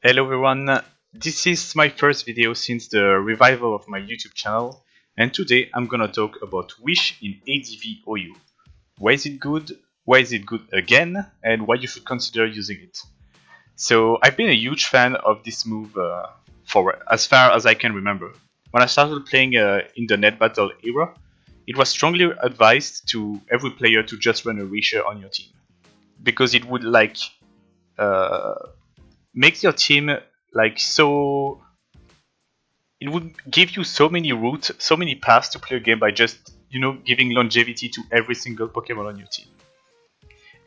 Hello everyone, this is my first video since the revival of my YouTube channel, and today I'm gonna talk about Wish in ADV OU. Why is it good, why is it good again, and why you should consider using it. So I've been a huge fan of this move for as far as I can remember. When I started playing in the net battle era, it was strongly advised to every player to just run a Wisher on your team, because it would make your team so. It would give you so many routes, so many paths to play a game by just giving longevity to every single Pokemon on your team.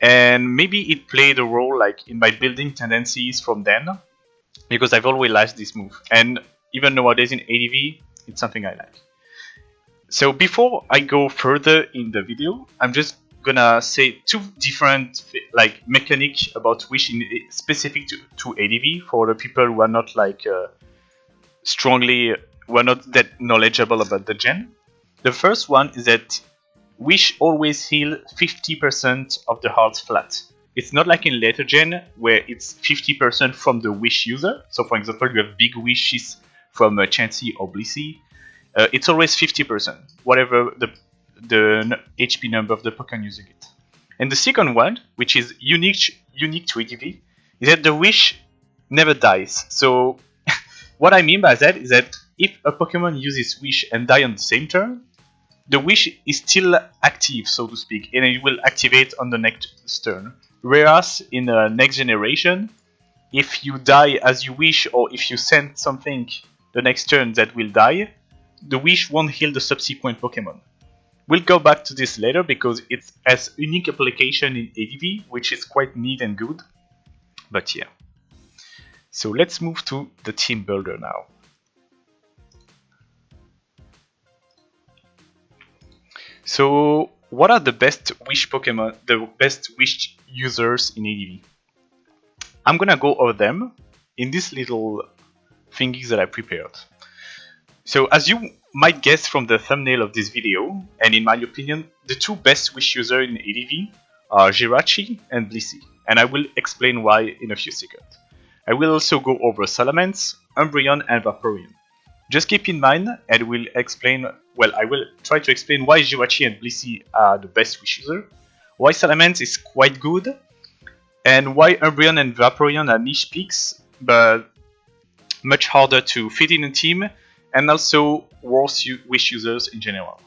And maybe it played a role in my building tendencies from then, because I've always liked this move. And even nowadays in ADV, it's something I like. So before I go further in the video, I'm just gonna say two different mechanics about Wish in specific to ADV for the people who are not we're not that knowledgeable about the gen. The first one is that Wish always heal 50% of the hearts flat. It's not like in later gen where it's 50% from the Wish user. So for example, you have big wishes from Chansey or Blissey. It's always 50%, whatever the HP number of the Pokemon using it. And the second one, which is unique to ADV, is that the Wish never dies. So what I mean by that is that if a Pokemon uses Wish and die on the same turn, the Wish is still active, so to speak, and it will activate on the next turn. Whereas in the next generation, if you die as you wish, or if you send something the next turn that will die, the Wish won't heal the subsequent Pokemon. We'll go back to this later because it has unique application in ADV, which is quite neat and good. But yeah. So let's move to the team builder now. So what are the best Wish Pokemon, the best Wish users in ADV? I'm gonna go over them in these little thingies that I prepared. So as you might guess from the thumbnail of this video, and in my opinion, the two best Wish users in ADV are Jirachi and Blissey, and I will explain why in a few seconds. I will also go over Salamence, Umbreon and Vaporeon. Just keep in mind, and I will try to explain why Jirachi and Blissey are the best Wish user, why Salamence is quite good, and why Umbreon and Vaporeon are niche picks, but much harder to fit in a team, and also worse Wish users in general.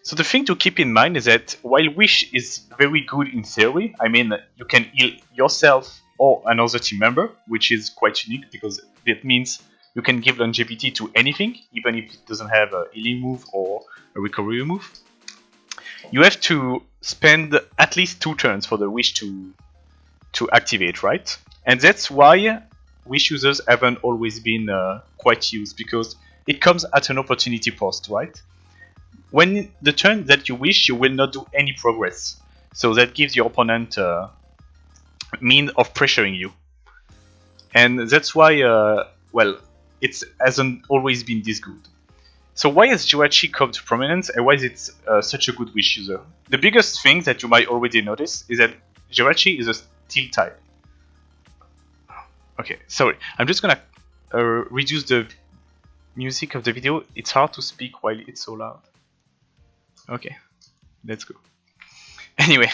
So the thing to keep in mind is that while Wish is very good in theory, I mean you can heal yourself or another team member, which is quite unique because that means you can give longevity to anything, even if it doesn't have a healing move or a recovery move. You have to spend at least 2 turns for the Wish to activate, right? And that's why Wish users haven't always been quite used, because it comes at an opportunity cost, right? When the turn that you wish, you will not do any progress. So that gives your opponent a mean of pressuring you. And that's why, it hasn't always been this good. So why has Jirachi come to prominence, and why is it such a good Wish user? The biggest thing that you might already notice is that Jirachi is a Steel type. Okay, sorry. I'm just gonna reduce the music of the video. It's hard to speak while it's so loud. Okay, let's go. Anyway,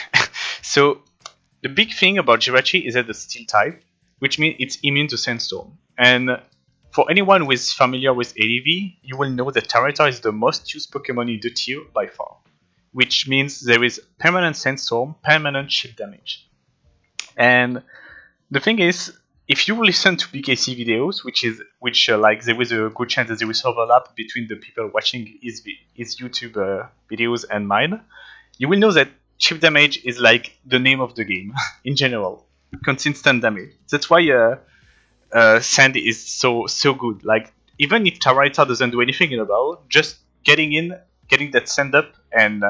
so the big thing about Jirachi is that the Steel type, which means it's immune to Sandstorm. And for anyone who is familiar with ADV, you will know that Tyranitar is the most used Pokemon in the tier by far, which means there is permanent Sandstorm, permanent shield damage. And the thing is, if you listen to BKC videos, there is a good chance that there is overlap between the people watching his YouTube videos and mine, you will know that chip damage is like the name of the game in general. Consistent damage. That's why Sand is so good. Like even if Tyranitar doesn't do anything in the battle, just getting that sand up and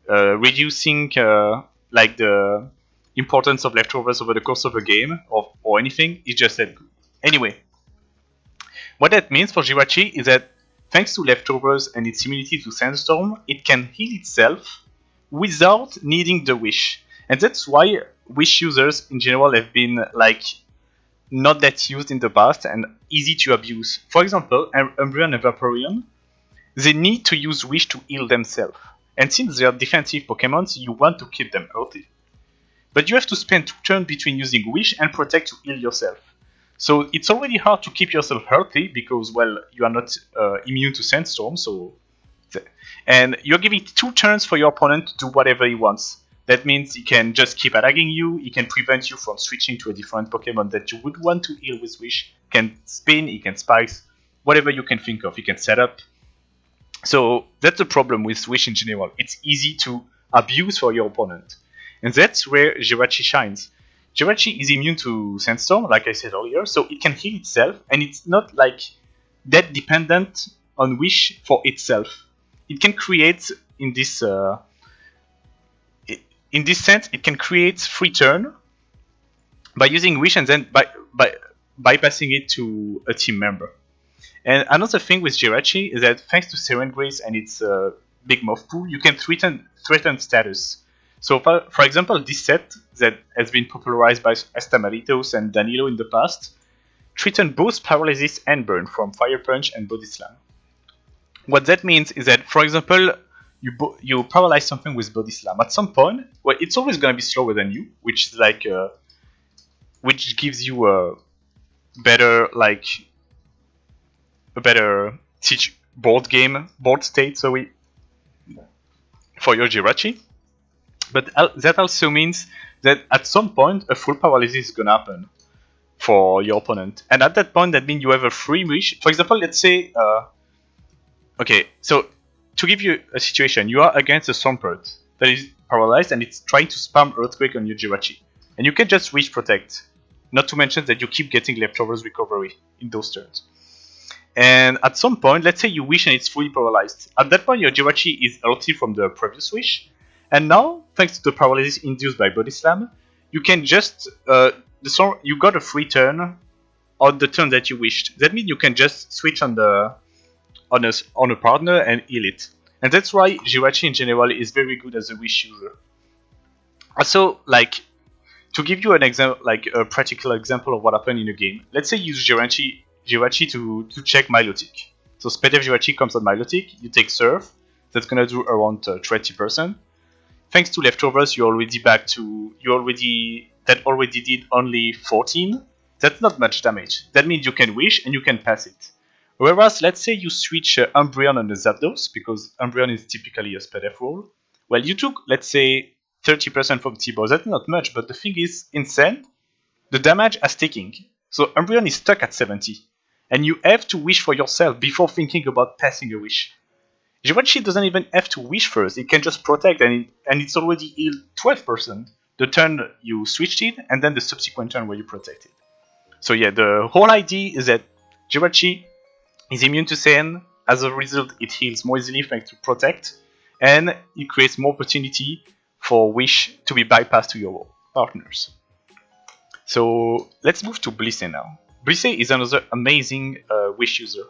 reducing the importance of leftovers over the course of a game or anything is just that good. Anyway, what that means for Jirachi is that thanks to leftovers and its immunity to Sandstorm, it can heal itself without needing the Wish. And that's why Wish users in general have been not that used in the past and easy to abuse. For example, Umbreon and Vaporeon, they need to use Wish to heal themselves. And since they are defensive Pokemon, you want to keep them healthy. But you have to spend 2 turns between using Wish and Protect to heal yourself. So it's already hard to keep yourself healthy because, well, you are not immune to Sandstorm, and you're giving 2 turns for your opponent to do whatever he wants. That means he can just keep attacking you, he can prevent you from switching to a different Pokemon that you would want to heal with Wish. He can spin, he can spikes, whatever you can think of, he can set up. So that's the problem with Wish in general. It's easy to abuse for your opponent. And that's where Jirachi shines. Jirachi is immune to Sandstorm, like I said earlier, so it can heal itself, and it's not like that dependent on Wish for itself. It can create in this sense, it can create free turn by using Wish and then by bypassing it to a team member. And another thing with Jirachi is that thanks to Seren Grace and its big move pool, you can threaten status. So for example, this set that has been popularized by Estamaritos and Danilo in the past threaten both Paralysis and Burn from Fire Punch and Body Slam. What that means is that, for example, you paralyze something with Body Slam. At some point, well, it's always going to be slower than you, which is like which gives you a better board state, for your Jirachi. But that also means that at some point a full paralysis is gonna happen for your opponent, and at that point that means you have a free Wish. For example, let's say, okay, so to give you a situation, you are against a Swampert that is paralyzed and it's trying to spam Earthquake on your Jirachi, and you can just Wish Protect. Not to mention that you keep getting leftovers recovery in those turns. And at some point, let's say you Wish and it's fully paralyzed. At that point, your Jirachi is healthy from the previous Wish. And now, thanks to the paralysis induced by Body Slam, you can just you got a free turn on the turn that you wished. That means you can just switch on a partner and heal it. And that's why Jirachi in general is very good as a Wish user. Also, like, to give you an example, like a practical example of what happened in a game. Let's say you use Jirachi to check Milotic. So Spedev Jirachi comes on Milotic, you take Surf, that's gonna do around 20%. Thanks to leftovers, that already did only 14. That's not much damage. That means you can Wish and you can pass it. Whereas, let's say you switch Umbreon on a Zapdos, because Umbreon is typically a Spedev role. Well, you took, let's say, 30% from T-Ball. That's not much, but the thing is, in Sand, the damage is sticking. So Umbreon is stuck at 70. And you have to Wish for yourself before thinking about passing a Wish. Jirachi doesn't even have to Wish first, it can just Protect and it's already healed 12%. The turn you switched it, and then the subsequent turn where you protected. So yeah, the whole idea is that Jirachi is immune to Sand, as a result it heals more easily thanks to Protect, and it creates more opportunity for Wish to be bypassed to your partners. So let's move to Blissey now. Blissey is another amazing Wish user.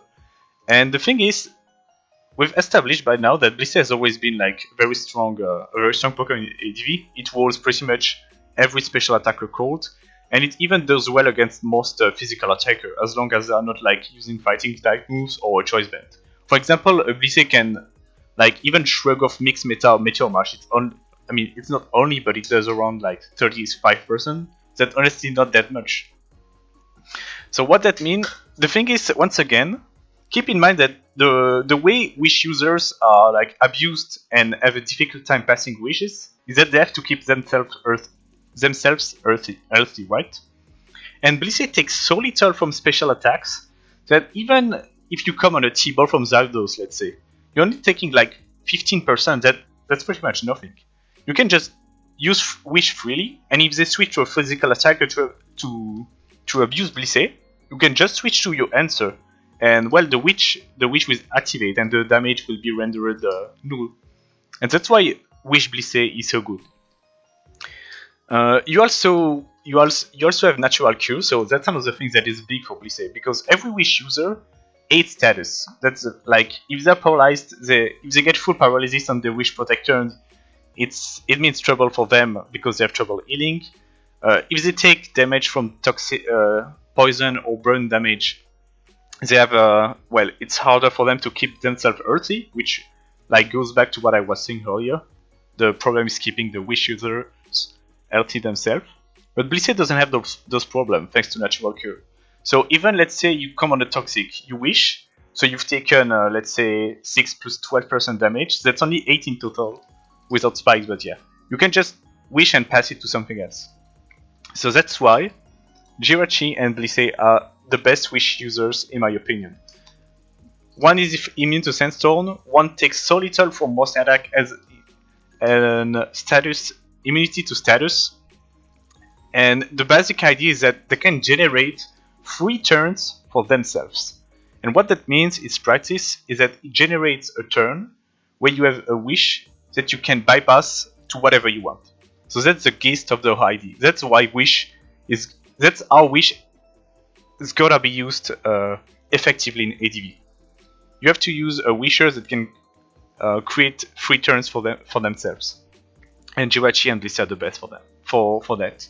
And the thing is, we've established by now that Blissey has always been like a very strong Pokemon in ADV. It rolls pretty much every special attacker called, and it even does well against most physical attacker, as long as they are not like using fighting type moves or a choice band. For example, Blissey can like even shrug off mixed meta or Meteor Mash. It's not only, but it does around like 35%. That's honestly not that much. So what that means, the thing is, once again, keep in mind that the way Wish users are like abused and have a difficult time passing wishes is that they have to keep themselves healthy, right? And Blissey takes so little from special attacks that even if you come on a T-Ball from Zapdos, let's say, you're only taking like 15%, that's pretty much nothing. You can just use Wish freely, and if they switch to a physical attacker to abuse Blissey, you can just switch to your answer, and well, the wish will activate and the damage will be rendered null. And that's why Wish Blissey is so good. You also have natural cure, so that's another thing that is big for Blissey, because every Wish user hates status. That's like, if they're paralyzed, if they get full paralysis on the Wish Protector, it means trouble for them because they have trouble healing. If they take damage from poison or burn damage, they have well, it's harder for them to keep themselves healthy, which like goes back to what I was saying earlier. The problem is keeping the wish users healthy themselves. But Blissey doesn't have those problems thanks to natural cure. So even let's say you come on a toxic, you wish, so you've taken let's say 6 plus 12% damage. That's only 8 in total without spikes, but yeah, you can just wish and pass it to something else. So that's why Jirachi and Blissey are the best wish users in my opinion. One is immune to Sandstorm, one takes so little from most attack as an status immunity to status, and the basic idea is that they can generate 3 turns for themselves. And what that means in practice is that it generates a turn where you have a wish that you can bypass to whatever you want. So that's the gist of the idea. That's why that's how wish is gonna be used effectively in ADV. You have to use a wisher that can create 3 turns for themselves. And Jirachi and Blissey are the best for that.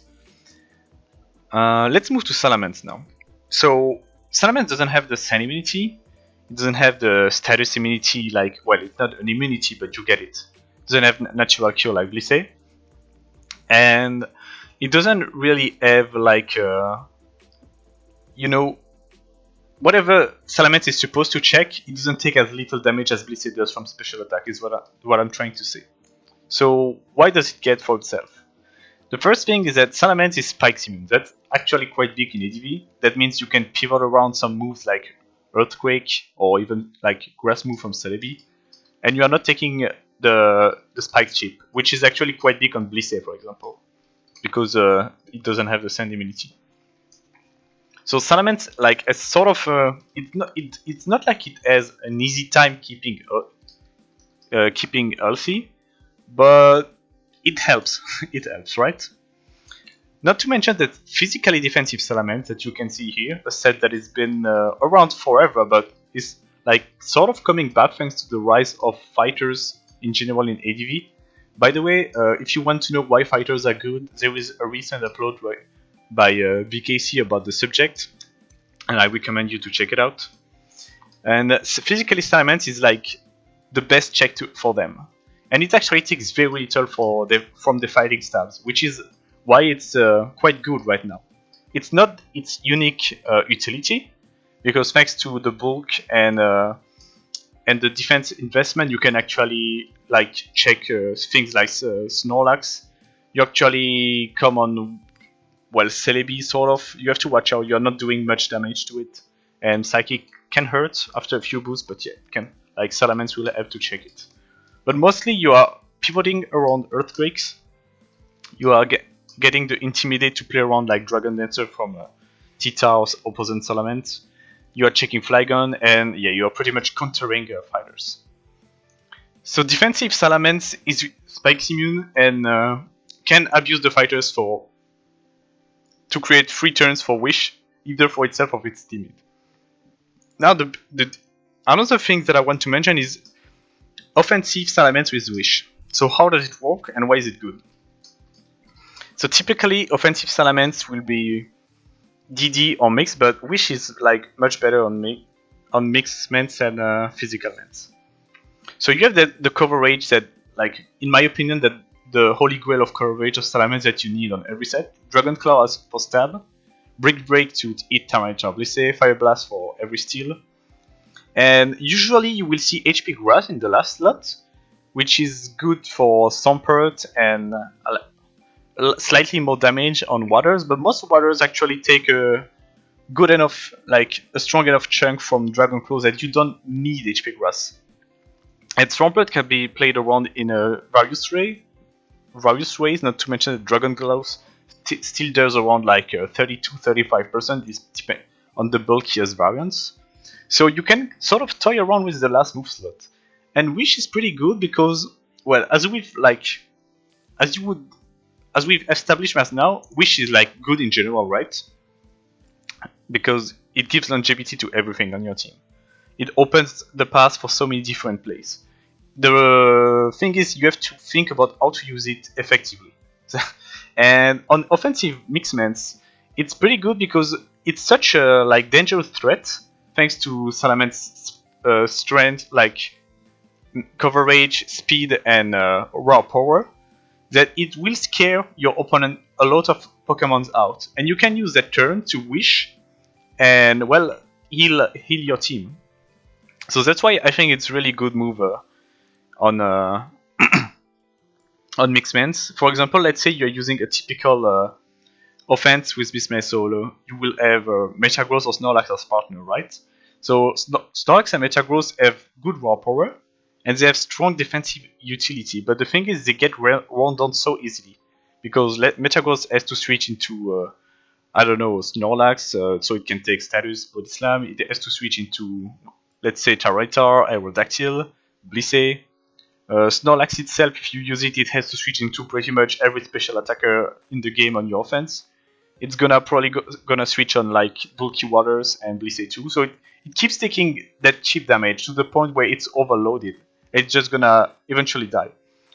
Let's move to Salamence now. So Salamence doesn't have the Sand immunity. It doesn't have the status immunity like, well, it's not an immunity, but you get it. It doesn't have natural cure like Blissey. And it doesn't really have like, whatever Salamence is supposed to check, it doesn't take as little damage as Blissey does from special attack, is what I'm trying to say. So why does it get for itself? The first thing is that Salamence is spikes immune. That's actually quite big in ADV. That means you can pivot around some moves like Earthquake or even like Grass move from Celebi, and you are not taking the spike chip, which is actually quite big on Blissey, for example, because it doesn't have the Sand immunity. So Salamence, like, a sort of it's not like it has an easy time keeping healthy, but it helps. It helps, right? Not to mention that physically defensive Salamence that you can see here, a set that has been around forever, but is like sort of coming back thanks to the rise of fighters in general in ADV. By the way, if you want to know why fighters are good, there is a recent upload by BKC about the subject, and I recommend you to check it out. And physically Salamence is like the best check for them, and it actually takes very little from the fighting styles, which is why it's quite good right now. It's not its unique utility, because thanks to the bulk and the defense investment, you can actually like check things like Snorlax. You actually come on, well, Celebi sort of. You have to watch out. You're not doing much damage to it, and Psychic can hurt after a few boosts, but yeah, it can. Like Salamence will have to check it. But mostly you are pivoting around Earthquakes. You are getting the Intimidate to play around like Dragon Dancer from Tita's opposite Salamence. You are checking Flygon, and yeah, you are pretty much countering fighters. So defensive Salamence is spikes immune and can abuse the fighters to create 3 turns for wish, either for itself or its teammate. Now another thing that I want to mention is offensive Salamence with wish. So how does it work and why is it good? So typically offensive Salamence will be DD or mix, but wish is like much better on mixed ments than physical ments. So you have the coverage that, like, in my opinion, that the holy grail of coverage of Salamence that you need on every set. Dragon Claw as for stab, Brick Break to hit damage of Blissey, Fire Blast for every steal. And usually you will see HP Grass in the last slot, which is good for Swampert and slightly more damage on Waters, but most Waters actually take a good enough, like a strong enough chunk from Dragon Claw that you don't need HP Grass. And Swampert can be played around in various ways, not to mention that Dragon Claws still does around like 32-35%, is depending on the bulkiest variants. So you can sort of toy around with the last move slot. And Wish is pretty good because, well, as we've established as now, Wish is like good in general, right? Because it gives longevity to everything on your team. It opens the path for so many different plays. The thing is, you have to think about how to use it effectively. And on offensive mixments, it's pretty good because it's such a like dangerous threat thanks to Salaman's strength, like coverage, speed, and raw power, that it will scare your opponent a lot of Pokemons out, and you can use that turn to wish and well heal your team. So that's why I think it's really good move on on McMeghan. For example, let's say you're using a typical offense with Bismay Solo, you will have Metagross or Snorlax as partner, right? So Snorlax and Metagross have good raw power, and they have strong defensive utility. But the thing is, they get worn down so easily because Metagross has to switch into I don't know, Snorlax, so it can take status Body Slam. It has to switch into, let's say, Tyranitar, Aerodactyl, Blissey. Snorlax itself, if you use it, it has to switch into pretty much every special attacker in the game on your offense. It's probably gonna switch on like Bulky Waters and Blissey too. So it keeps taking that cheap damage to the point where it's overloaded. It's just gonna eventually die.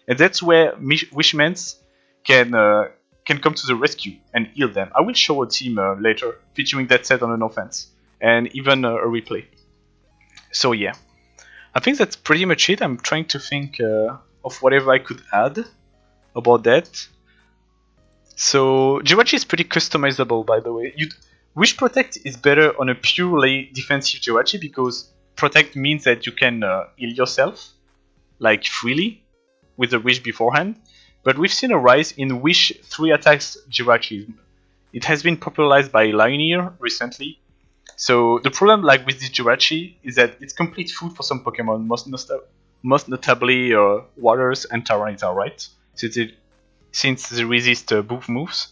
And that's where Wishmans can come to the rescue and heal them. I will show a team later featuring that set on an offense and even a replay. So yeah, I think that's pretty much it. I'm trying to think of whatever I could add about that. So Jirachi is pretty customizable, by the way. Wish Protect is better on a purely defensive Jirachi because Protect means that you can heal yourself like freely with a Wish beforehand. But we've seen a rise in Wish 3 attacks Jirachi. It has been popularized by Linear recently. So the problem like with this Jirachi is that it's complete food for some Pokemon, most notably Waters and Tyranitar, right? Since they resist Boof moves.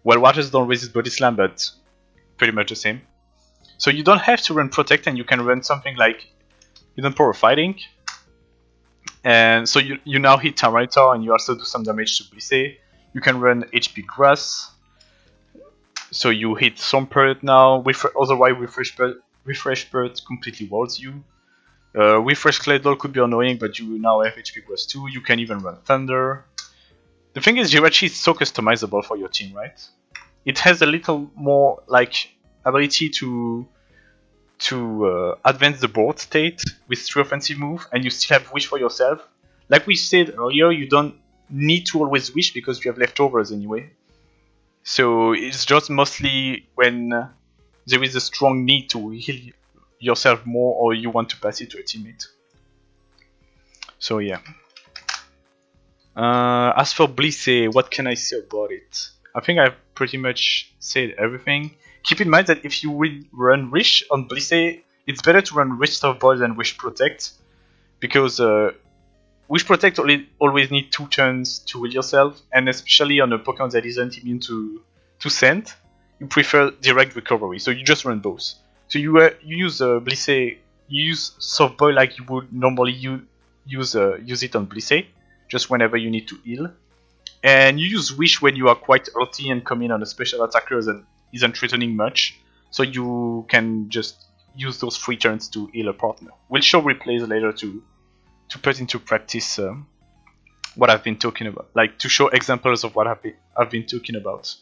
Well, Waters don't resist Body Slam, but pretty much the same. So you don't have to run Protect, and you can run something like Hidden Power Fighting. And so you now hit Tyranitar, and you also do some damage to Blissey. You can run HP Grass. So you hit Swampert now. Otherwise, Refresh Bird completely walls you. Refresh Claydol could be annoying, but you now have HP Grass too. You can even run Thunder. The thing is, Jirachi is so customizable for your team, right? It has a little more like ability to advance the board state with 3 offensive moves, and you still have Wish for yourself. Like we said earlier, you don't need to always Wish because you have leftovers anyway. So it's just mostly when there is a strong need to heal yourself more or you want to pass it to a teammate. So yeah. As for Blissey, what can I say about it? I think I've pretty much said everything. Keep in mind that if you will run Wish on Blissey, it's better to run Restore Ball than Wish Protect, because Wish Protect always need 2 turns to heal yourself, and especially on a Pokemon that isn't immune to Scent, you prefer direct recovery, so you just run both. So you use Blissey, you use Soft Boil like you would normally use it on Blissey, just whenever you need to heal. And you use Wish when you are quite early and come in on a special attacker that isn't threatening much, so you can just use those 3 turns to heal a partner. We'll show replays later to put into practice what I've been talking about, like to show examples of what I've been talking about.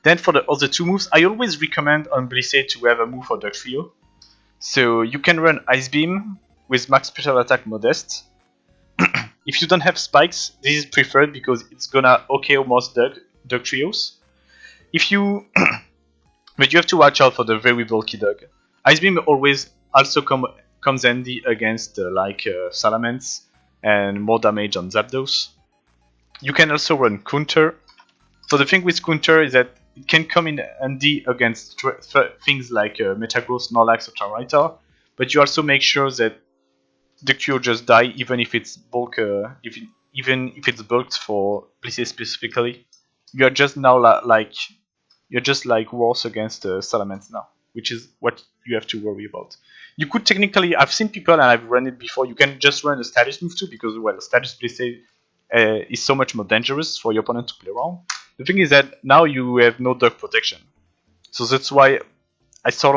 Then for the other 2 moves, I always recommend on Blissey to have a move for Duck Trio. So you can run Ice Beam with max special attack Modest. If you don't have spikes, this is preferred because it's gonna almost Duck Trios. But you have to watch out for the very bulky Dug. Ice Beam always also comes handy against Salamence and more damage on Zapdos. You can also run Counter. So the thing with Counter is that it can come in handy against things like Metagross, Snorlax, or Tyranitar, but you also make sure that the Cure just die even if it's even if it's bulked for Blissey specifically. You're just now worse against Salamence now, which is what you have to worry about. You could technically, I've seen people and I've run it before, you can just run a status move too, because well, status Blissey is so much more dangerous for your opponent to play around. The thing is that now you have no Duck protection, so that's why I sort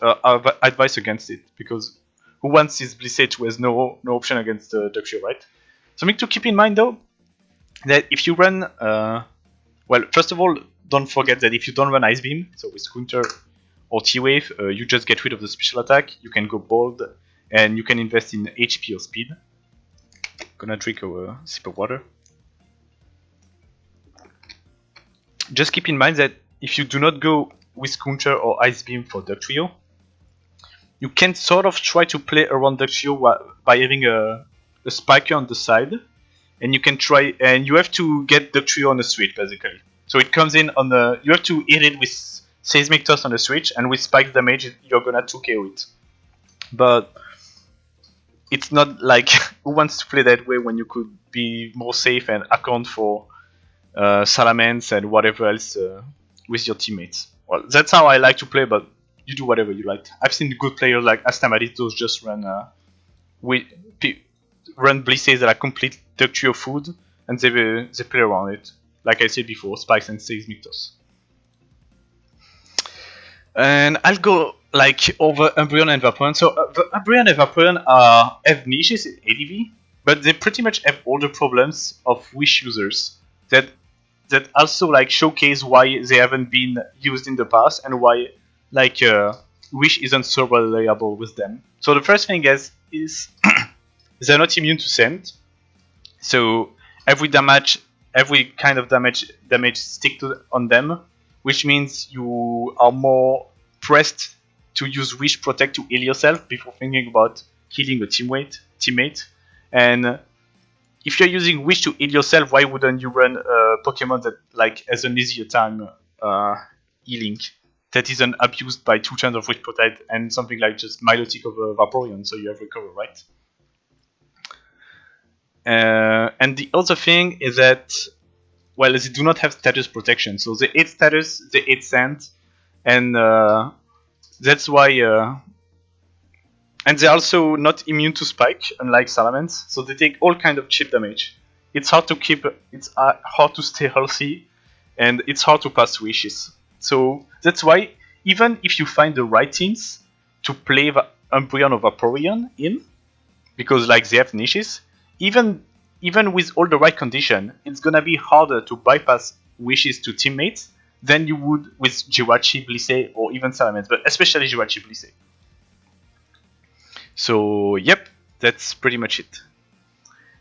of advise against it, because who wants this Blissey who has no option against Duck Shield, right? Something to keep in mind though, that if you run, well, first of all, don't forget that if you don't run Ice Beam, so with Counter or T-Wave, you just get rid of the special attack, you can go bold, and you can invest in HP or speed. Gonna drink a sip of water. Just keep in mind that if you do not go with Counter or Ice Beam for Duck Trio, you can sort of try to play around Duck Trio by having a spiker on the side, and you can try, and you have to get Duck Trio on the switch basically. So it comes in on the, you have to hit it with Seismic Toss on the switch, and with spike damage you're gonna 2KO it. But it's not like who wants to play that way when you could be more safe and account for Salamence and whatever else with your teammates. Well, that's how I like to play, but you do whatever you like. I've seen good players like Astamaditos just run Blisses that are complete Duck Trio food, and they play around it. Like I said before, spikes and Seismic Toss. And I'll go like over Umbreon and Vaporeon. So the Umbreon and Vaporeon have niches in ADV, but they pretty much have all the problems of Wish users that also like showcase why they haven't been used in the past and why like Wish isn't so reliable with them. So the first thing is they're not immune to scent. So every kind of damage stick on them, which means you are more pressed to use Wish Protect to heal yourself before thinking about healing a teammate. And if you're using Wish to heal yourself, why wouldn't you run a Pokemon that like has an easier time healing that isn't abused by 2 turns of Wish Protect and something like just Milotic over Vaporeon, so you have recover, right? And the other thing is that, well, they do not have status protection. So they 8 status, they 8 scent, and that's why. And they're also not immune to spike, unlike Salamence. So they take all kind of chip damage. It's hard to stay healthy, and it's hard to pass wishes. So that's why even if you find the right teams to play Umbreon or Vaporeon in, because like they have niches, even with all the right condition, it's gonna be harder to bypass wishes to teammates than you would with Jirachi, Blissey, or even Salamence, but especially Jirachi, Blissey. So yep, that's pretty much it.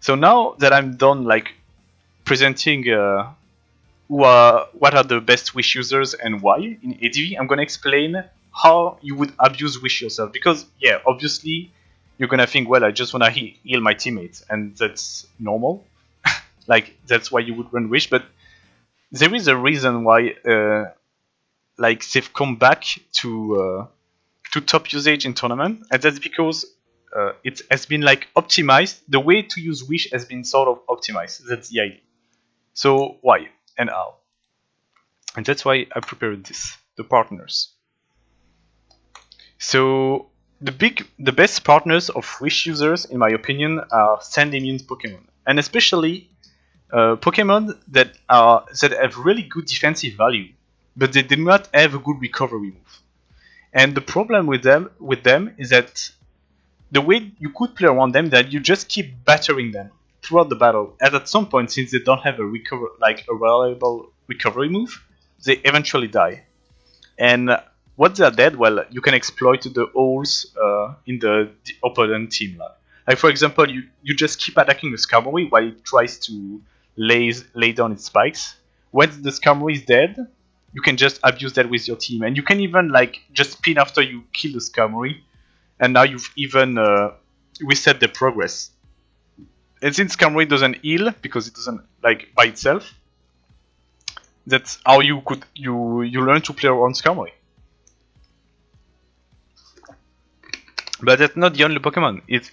So now that I'm done like presenting what are the best Wish users and why in ADV, I'm gonna explain how you would abuse Wish yourself, because yeah, obviously you're gonna think, well, I just wanna heal my teammates, and that's normal. Like that's why you would run Wish, but there is a reason why like they've come back to top usage in tournament, and that's because it has been like optimized. The way to use Wish has been sort of optimized. That's the idea. So why and how? And that's why I prepared this, the partners. So the best partners of Wish users, in my opinion, are sand immune Pokemon, and especially Pokemon that have really good defensive value, but they do not have a good recovery move. And the problem with them is that the way you could play around them, that you just keep battering them throughout the battle, and at some point, since they don't have a reliable recovery move, they eventually die. And once they're dead, well, you can exploit the holes in the opponent team. Like for example, you just keep attacking the Skarmory while it tries to lay down its spikes. Once the Skarmory is dead, you can just abuse that with your team, and you can even like just spin after you kill the Skarmory, and now you've even reset the progress. And since Skarmory doesn't heal because it doesn't like by itself, that's how you learn to play around Skarmory. But that's not the only Pokemon. It's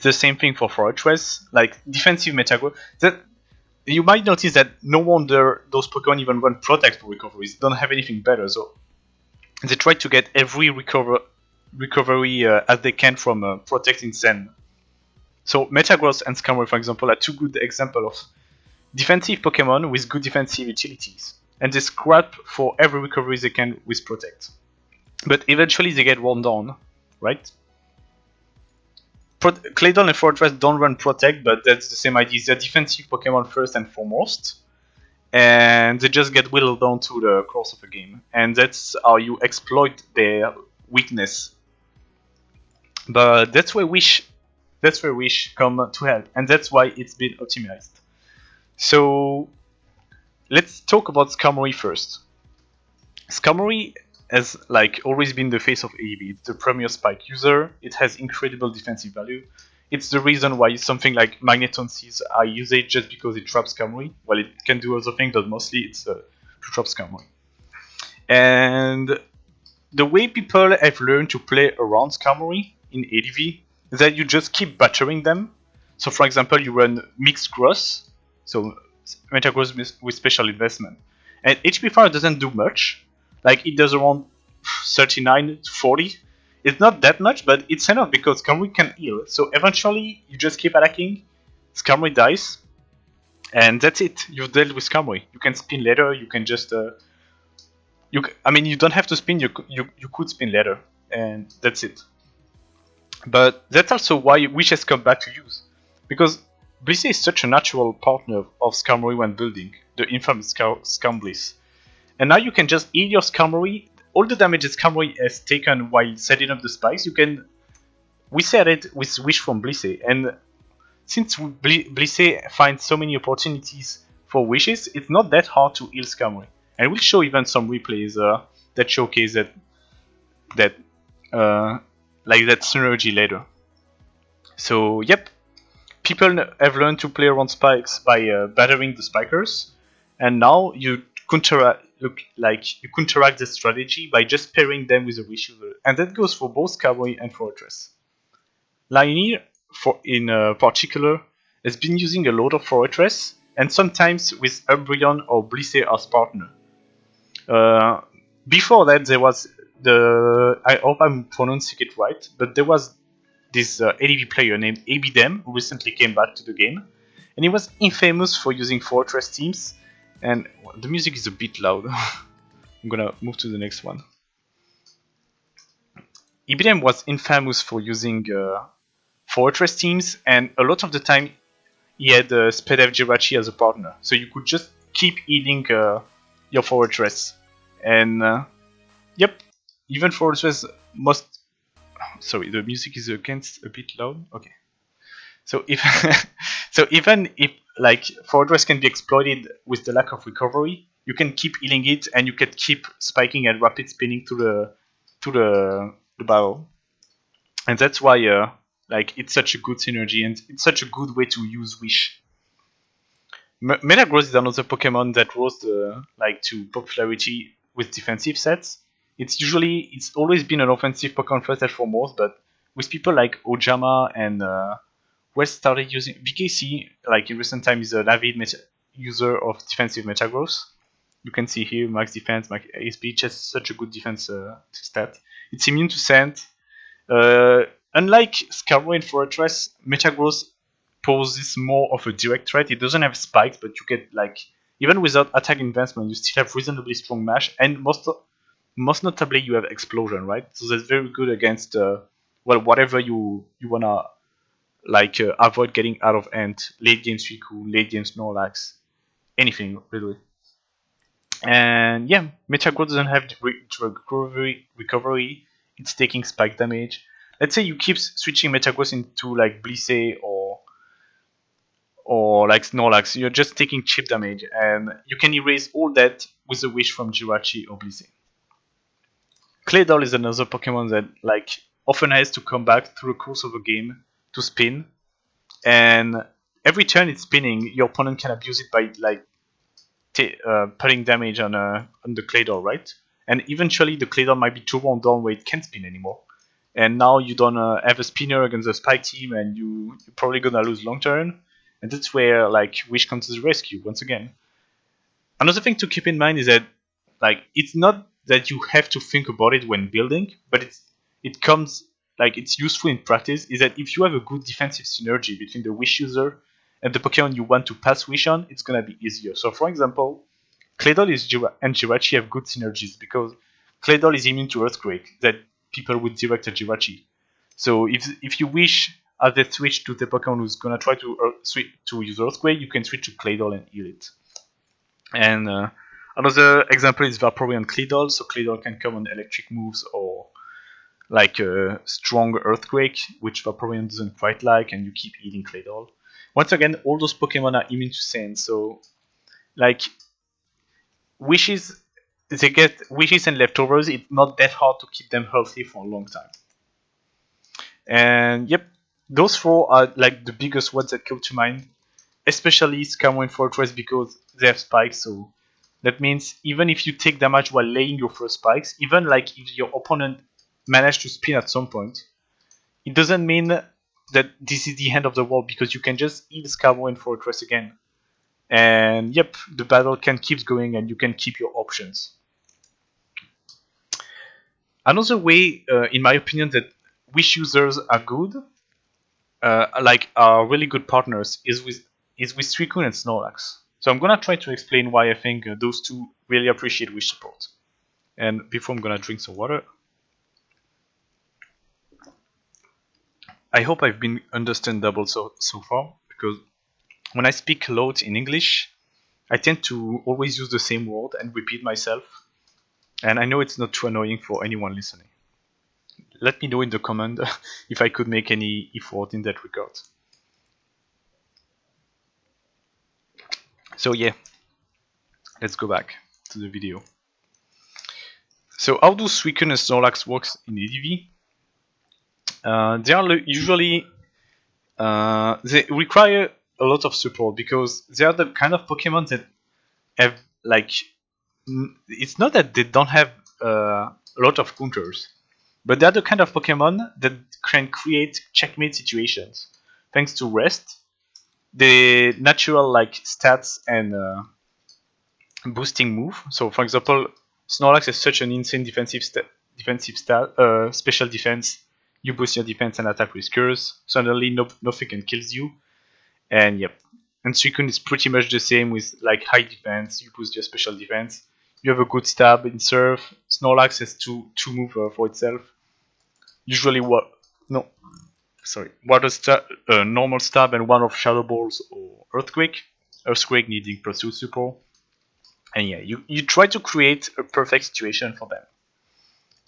the same thing for Fortress, like defensive Metagross. That you might notice that no wonder those Pokemon even run Protect for recoveries. They don't have anything better, so they try to get every recovery as they can from Protecting Zen. So Metagross and Skarmory, for example, are 2 good examples of defensive Pokemon with good defensive utilities, and they scrap for every recovery they can with Protect. But eventually they get worn down, right? Claydol and Fortress don't run Protect, but that's the same idea. They're defensive Pokemon first and foremost, and they just get whittled down to the course of a game, and that's how you exploit their weakness. But that's where Wish come to help, and that's why it's been optimized. So let's talk about Skarmory first. Skarmory has like always been the face of AEB. It's the premier spike user. It has incredible defensive value. It's the reason why something like Magneton sees high usage just because it traps Skarmory. Well, it can do other things, but mostly it's to trap Skarmory. And the way people have learned to play around Skarmory in ADV is that you just keep battering them. So, for example, you run Mixed Gross, so Metagross with special investment. And HP Fire doesn't do much. Like, it does around 39 to 40. It's not that much, but it's enough because Skarmory can heal. So, eventually, you just keep attacking, Skarmory dies, and that's it. You've dealt with Skarmory. You can spin later, you can just. You don't have to spin, you could spin later, and that's it. But that's also why Wish has come back to use. Because Blissey is such a natural partner of Skarmory when building, the infamous Skarmbliss. And now you can just heal your Skarmory. All the damage that Skarmory has taken while setting up the spikes, you can reset it with Wish from Blissey. And since Blissey finds so many opportunities for wishes, it's not that hard to heal Skarmory. And we'll show even some replays that showcase that synergy later. So yep, people have learned to play around spikes by battering the spikers, and now you counteract the strategy by just pairing them with a wish user, and that goes for both Skarmory and Fortress. Lionel, in particular, has been using a lot of Fortress, and sometimes with Umbreon or Blissey as partner. Before that, there was I hope I'm pronouncing it right, but there was this ADV player named ABDM who recently came back to the game, and he was infamous for using Fortress teams. And the music is a bit loud. I'm gonna move to the next one. ABDM was infamous for using Fortress teams, and a lot of the time he had Spedev Jirachi as a partner, so you could just keep healing your Fortress. And yep, even Fortress must. Sorry, the music is against a bit loud. Okay, so if so, even if like Fortress can be exploited with the lack of recovery, you can keep healing it, and you can keep spiking and rapid spinning to the battle, and that's why it's such a good synergy, and it's such a good way to use Wish. Metagross is another Pokemon that rose to popularity with defensive sets. It's always been an offensive Pokemon first and foremost, but with people like Ojama and West started using BKC, like in recent times, is an avid user of defensive Metagross. You can see here max defense, max ASP, just such a good defense stat. It's immune to Scent. Unlike Skarmory and Fortress, Metagross poses more of a direct threat. It doesn't have spikes, but you get even without attack investment, you still have reasonably strong mash, and most notably you have explosion, right? So that's very good against whatever you wanna avoid getting out of hand, late game Suicune, late game Snorlax, anything really. And yeah, Metagross doesn't have recovery. It's taking spike damage. Let's say you keep switching Metagross into Blissey or Snorlax, you're just taking chip damage, and you can erase all that with a wish from Jirachi or Blissey. Claydol is another Pokemon that often has to come back through the course of a game to spin, and every turn it's spinning, your opponent can abuse it by putting damage on the Claydol, right? And eventually the Claydol might be too worn down where it can't spin anymore. And now you don't have a spinner against the Spike team, and you're probably gonna lose long turn. And that's where Wish comes to the rescue once again. Another thing to keep in mind is that it's not that you have to think about it when building, but it's useful in practice. Is that if you have a good defensive synergy between the Wish user and the Pokemon you want to pass Wish on, it's gonna be easier. So for example, Claydol and Jirachi have good synergies because Claydol is immune to Earthquake that people would direct at Jirachi. So if you wish as they switch to the Pokemon who's gonna try to switch to use Earthquake, you can switch to Claydol and heal it. And another example is Vaporeon Claydol. So Claydol can come on electric moves or like a strong Earthquake, which Vaporeon doesn't quite like, and you keep eating Claydol. Once again, all those Pokemon are immune to Sand, so like wishes, they get wishes and leftovers. It's not that hard to keep them healthy for a long time. And yep, those four are like the biggest ones that come to mind, especially Skarmory Fortress because they have spikes. So that means even if you take damage while laying your first spikes, even like if your opponent managed to spin at some point, it doesn't mean that this is the end of the world because you can just eat Skarmory Fortress again. And yep, the battle can keep going and you can keep your options. Another way, in my opinion, that Wish users are good, like are really good partners, is with Suicune and Snorlax. So I'm gonna try to explain why I think those two really appreciate Wish support. And before I'm gonna drink some water, I hope I've been understandable so far because when I speak a lot in English, I tend to always use the same word and repeat myself. And I know it's not too annoying for anyone listening. Let me know in the comment if I could make any effort in that regard. So yeah, let's go back to the video. So how do Suicune and Snorlax works in ADV? They are usually they require a lot of support because they are the kind of Pokemon that have like it's not that they don't have a lot of counters, but they're the kind of Pokemon that can create checkmate situations thanks to rest, the natural like stats and boosting move. So, for example, Snorlax has such an insane special defense. You boost your defense and attack with Curse. Suddenly, nothing can kill you. And yep. And Suicune is pretty much the same with like high defense. You boost your special defense. You have a good stab in Surf. Snorlax has two move for itself. Usually, what? No, sorry. Water stab, normal stab, and one of Shadow Balls or Earthquake. Earthquake needing pursuit support. And yeah, you try to create a perfect situation for them,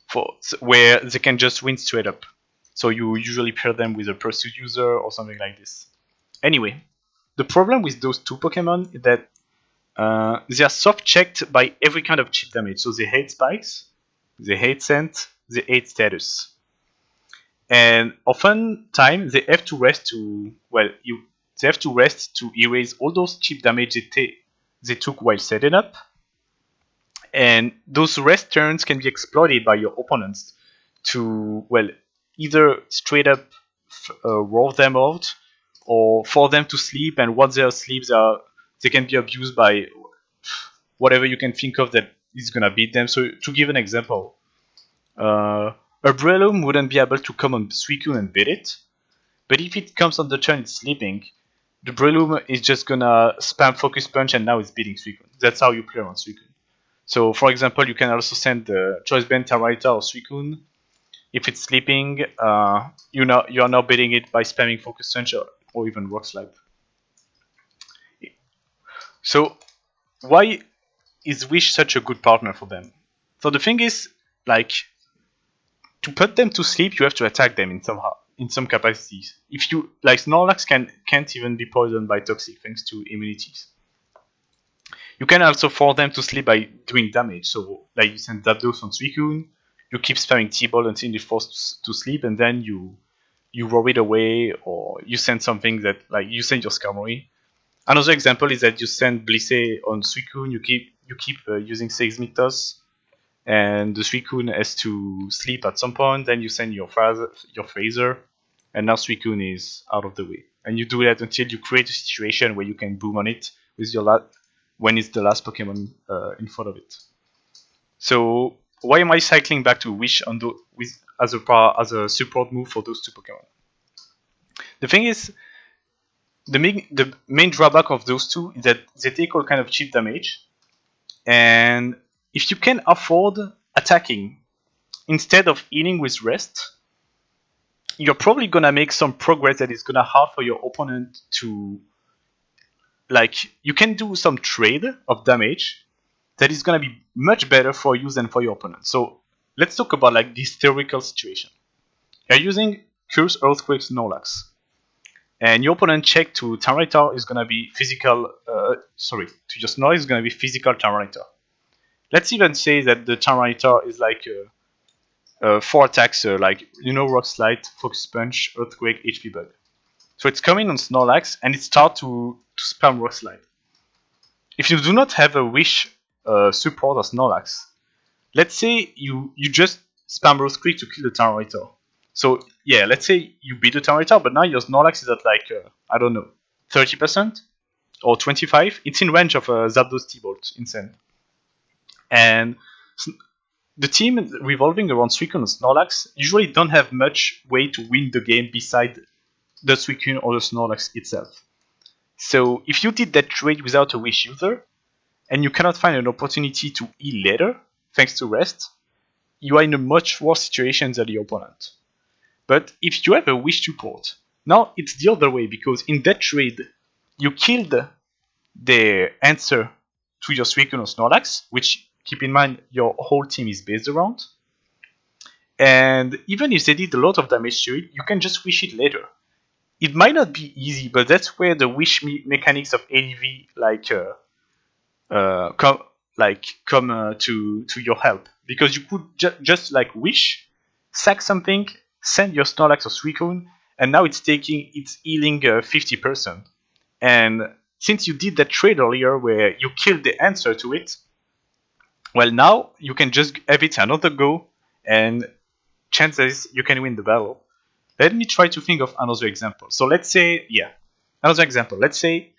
for where they can just win straight up. So you usually pair them with a pursuit user or something like this. Anyway, the problem with those two Pokemon is that they are soft checked by every kind of chip damage. So they hate spikes, they hate scent, they hate status, and oftentimes they have to rest to they have to rest to erase all those chip damage they took while setting up. And those rest turns can be exploited by your opponents to, either straight up roll them out or for them to sleep. And once they are asleep, they can be abused by whatever you can think of that is going to beat them. So, to give an example, a Breloom wouldn't be able to come on Suicune and beat it. But if it comes on the turn it's sleeping, the Breloom is just going to spam Focus Punch and now it's beating Suicune. That's how you play on Suicune. So, for example, you can also send the Choice Band Taraita or Suicune. If it's sleeping, you are now beating it by spamming Focus Punch or even Rock Slide. So, why is Wish such a good partner for them? So the thing is, like, to put them to sleep, you have to attack them in some capacities. If you like, Snorlax can't even be poisoned by toxic thanks to immunities. You can also force them to sleep by doing damage. So, like, you send Zapdos on Suicune, you keep spamming T-Ball until it's forced to sleep, and then you roll it away, or you send something that, like, you send your Skarmory. Another example is that you send Blissey on Suicune, you keep using Seismic and the Suicune has to sleep at some point, then you send your Phaser, and now Suicune is out of the way. And you do that until you create a situation where you can boom on it with your when it's the last Pokemon in front of it. So why am I cycling back to Wish as a support move for those two Pokemon? The thing is, the main drawback of those two is that they take all kind of cheap damage, and if you can afford attacking instead of healing with rest, you're probably gonna make some progress that is gonna hard for your opponent to like you can do some trade of damage that is gonna be much better for you than for your opponent. So let's talk about like this theoretical situation. You're using Curse, Earthquake, Snorlax, and your opponent check to Tyranitar is gonna be physical. To your Snorlax is gonna be physical Tyranitar. Let's even say that the Tyranitar is like 4 attacks, like Rock Slide, Focus Punch, Earthquake, HP Bug. So it's coming on Snorlax and it starts to spam Rock Slide. If you do not have a Wish support of Snorlax, let's say you just spam Earthquake to kill the Tyranitar. So yeah, let's say you beat the Tyranitar, but now your Snorlax is at like, I don't know, 30% or 25%. It's in range of Zapdos T-Bolt, insane. And the team revolving around Suicune and Snorlax usually don't have much way to win the game beside the Suicune or the Snorlax itself. So if you did that trade without a Wish user, and you cannot find an opportunity to heal later, thanks to rest, you are in a much worse situation than the opponent. But if you have a Wish support, now it's the other way, because in that trade, you killed the answer to your Suicune or Snorlax, which, keep in mind, your whole team is based around. And even if they did a lot of damage to it, you can just wish it later. It might not be easy, but that's where the wish mechanics of ADV come to your help, because you could just like wish, sack something, send your Snorlax or Suicune, and now it's healing 50%. And since you did that trade earlier where you killed the answer to it, well, now you can just have it another go, and chances you can win the battle. Let me try to think of another example. So let's say, another example. Let's say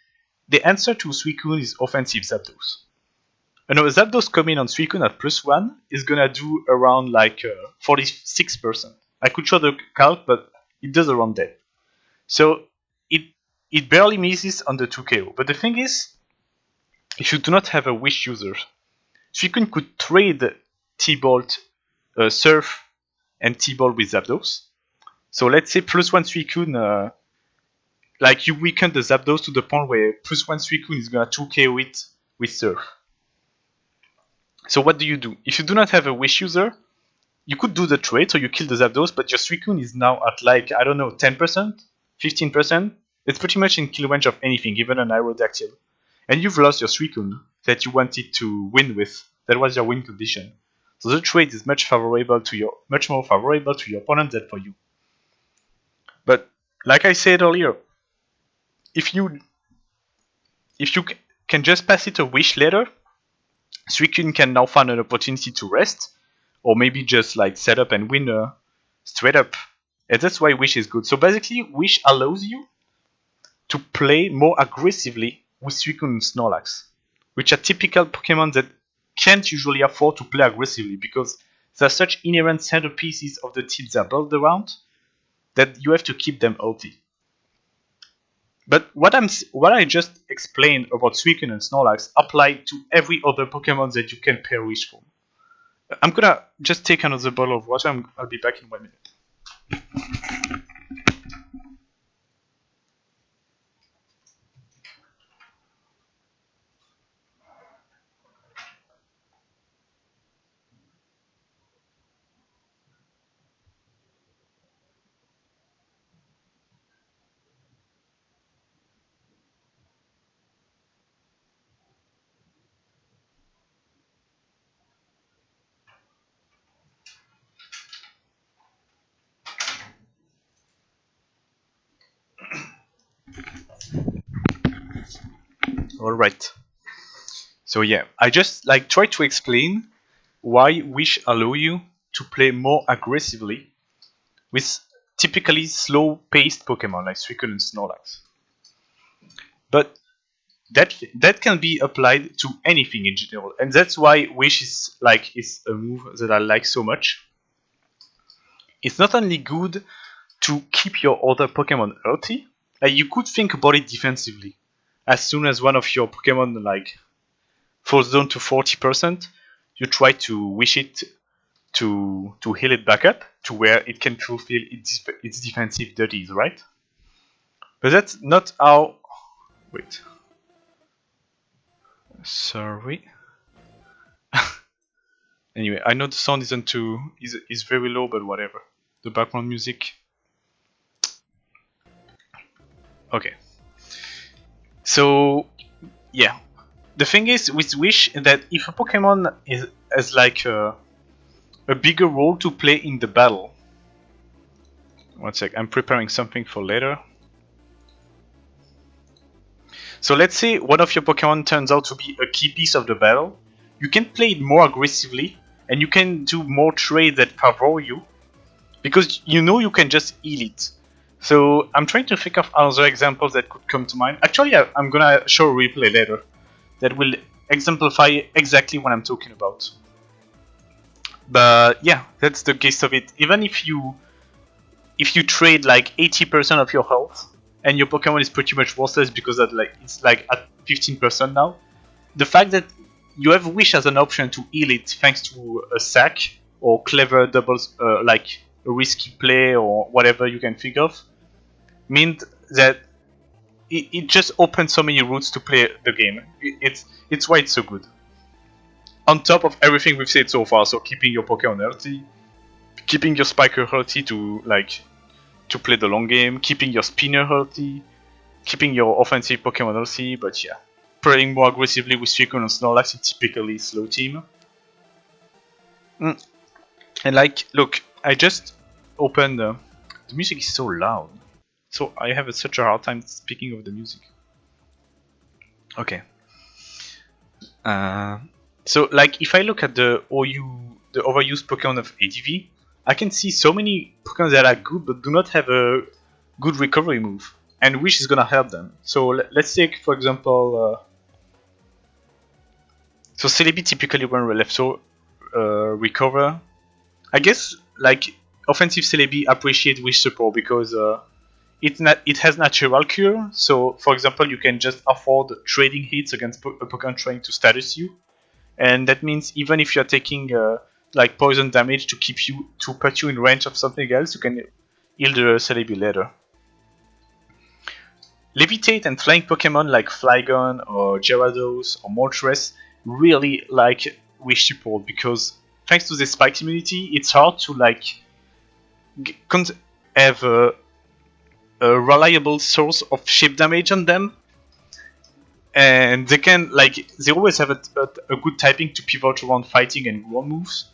the answer to Suicune is offensive Zapdos. Now, Zapdos coming on Suicune at +1 is gonna do around like 46%. I could show the calc, but it does around that. So it barely misses on the 2KO. But the thing is, if you do not have a Wish user, Suicune could trade T-Bolt, Surf, and T-Ball with Zapdos. So let's say +1 Suicune, like you weaken the Zapdos to the point where +1 Suicune is gonna 2KO it with Surf. So what do? If you do not have a Wish user, you could do the trade, so you kill the Zapdos, but your Suicune is now at like, I don't know, 10%, 15%. It's pretty much in kill range of anything, even an Aerodactyl. And you've lost your Suicune that you wanted to win with. That was your win condition. So the trade is much more favorable to your opponent than for you. But like I said earlier, if you can just pass it a wish later, Suicune can now find an opportunity to rest, or maybe just like set up and win straight up. And that's why Wish is good. So basically, Wish allows you to play more aggressively with Suicune and Snorlax, which are typical Pokemon that can't usually afford to play aggressively because they're such inherent centerpieces of the team they're built around that you have to keep them healthy. But what I just explained about Suicune and Snorlax apply to every other Pokemon that you can pair Wish for. I'm gonna just take another bottle of water. I'll be back in 1 minute. Alright. So yeah, I just like try to explain why Wish allow you to play more aggressively with typically slow-paced Pokemon like Suicune and Snorlax. But that can be applied to anything in general, and that's why Wish is a move that I like so much. It's not only good to keep your other Pokemon healthy, like you could think about it defensively. As soon as one of your Pokemon like falls down to 40%, you try to wish it to heal it back up to where it can fulfill its defensive duties, right? But that's not how. Wait. Sorry. Anyway, I know the sound isn't too is very low, but whatever. The background music. Okay. So yeah, the thing is with Wish that if a Pokemon has like a bigger role to play in the battle. One sec, I'm preparing something for later. So let's say one of your Pokemon turns out to be a key piece of the battle. You can play it more aggressively, and you can do more trades that favor you, because you know you can just heal it. So I'm trying to think of other examples that could come to mind. Actually, I'm gonna show a replay later that will exemplify exactly what I'm talking about. But yeah, that's the gist of it. Even if you trade like 80% of your health and your Pokemon is pretty much worthless because it's like at 15% now, the fact that you have Wish as an option to heal it thanks to a sack or clever doubles, like a risky play or whatever you can think of, means that it just opens so many routes to play the game. It's why it's so good. On top of everything we've said so far, so keeping your Pokemon healthy, keeping your Spiker healthy to play the long game, keeping your Spinner healthy, keeping your offensive Pokemon healthy, but yeah, playing more aggressively with Suicune and Snorlax, it's typically slow team. And like, look, I just opened. The music is so loud, so I have such a hard time speaking of the music. Okay. So like, if I look at the overused Pokemon of ADV, I can see so many Pokemon that are good but do not have a good recovery move, and Wish is gonna help them. So let's take, for example, so Celebi typically when we left so recover. I guess like offensive Celebi appreciate Wish support because it has natural cure. So for example, you can just afford trading hits against a Pokemon trying to status you, and that means even if you're taking like poison damage to put you in range of something else, you can heal the Celebi later. Levitate and flying Pokemon like Flygon or Gyarados or Moltres really like Wish support because thanks to the spike immunity, it's hard to like have a reliable source of shape damage on them, and they always have a good typing to pivot around fighting and ground moves,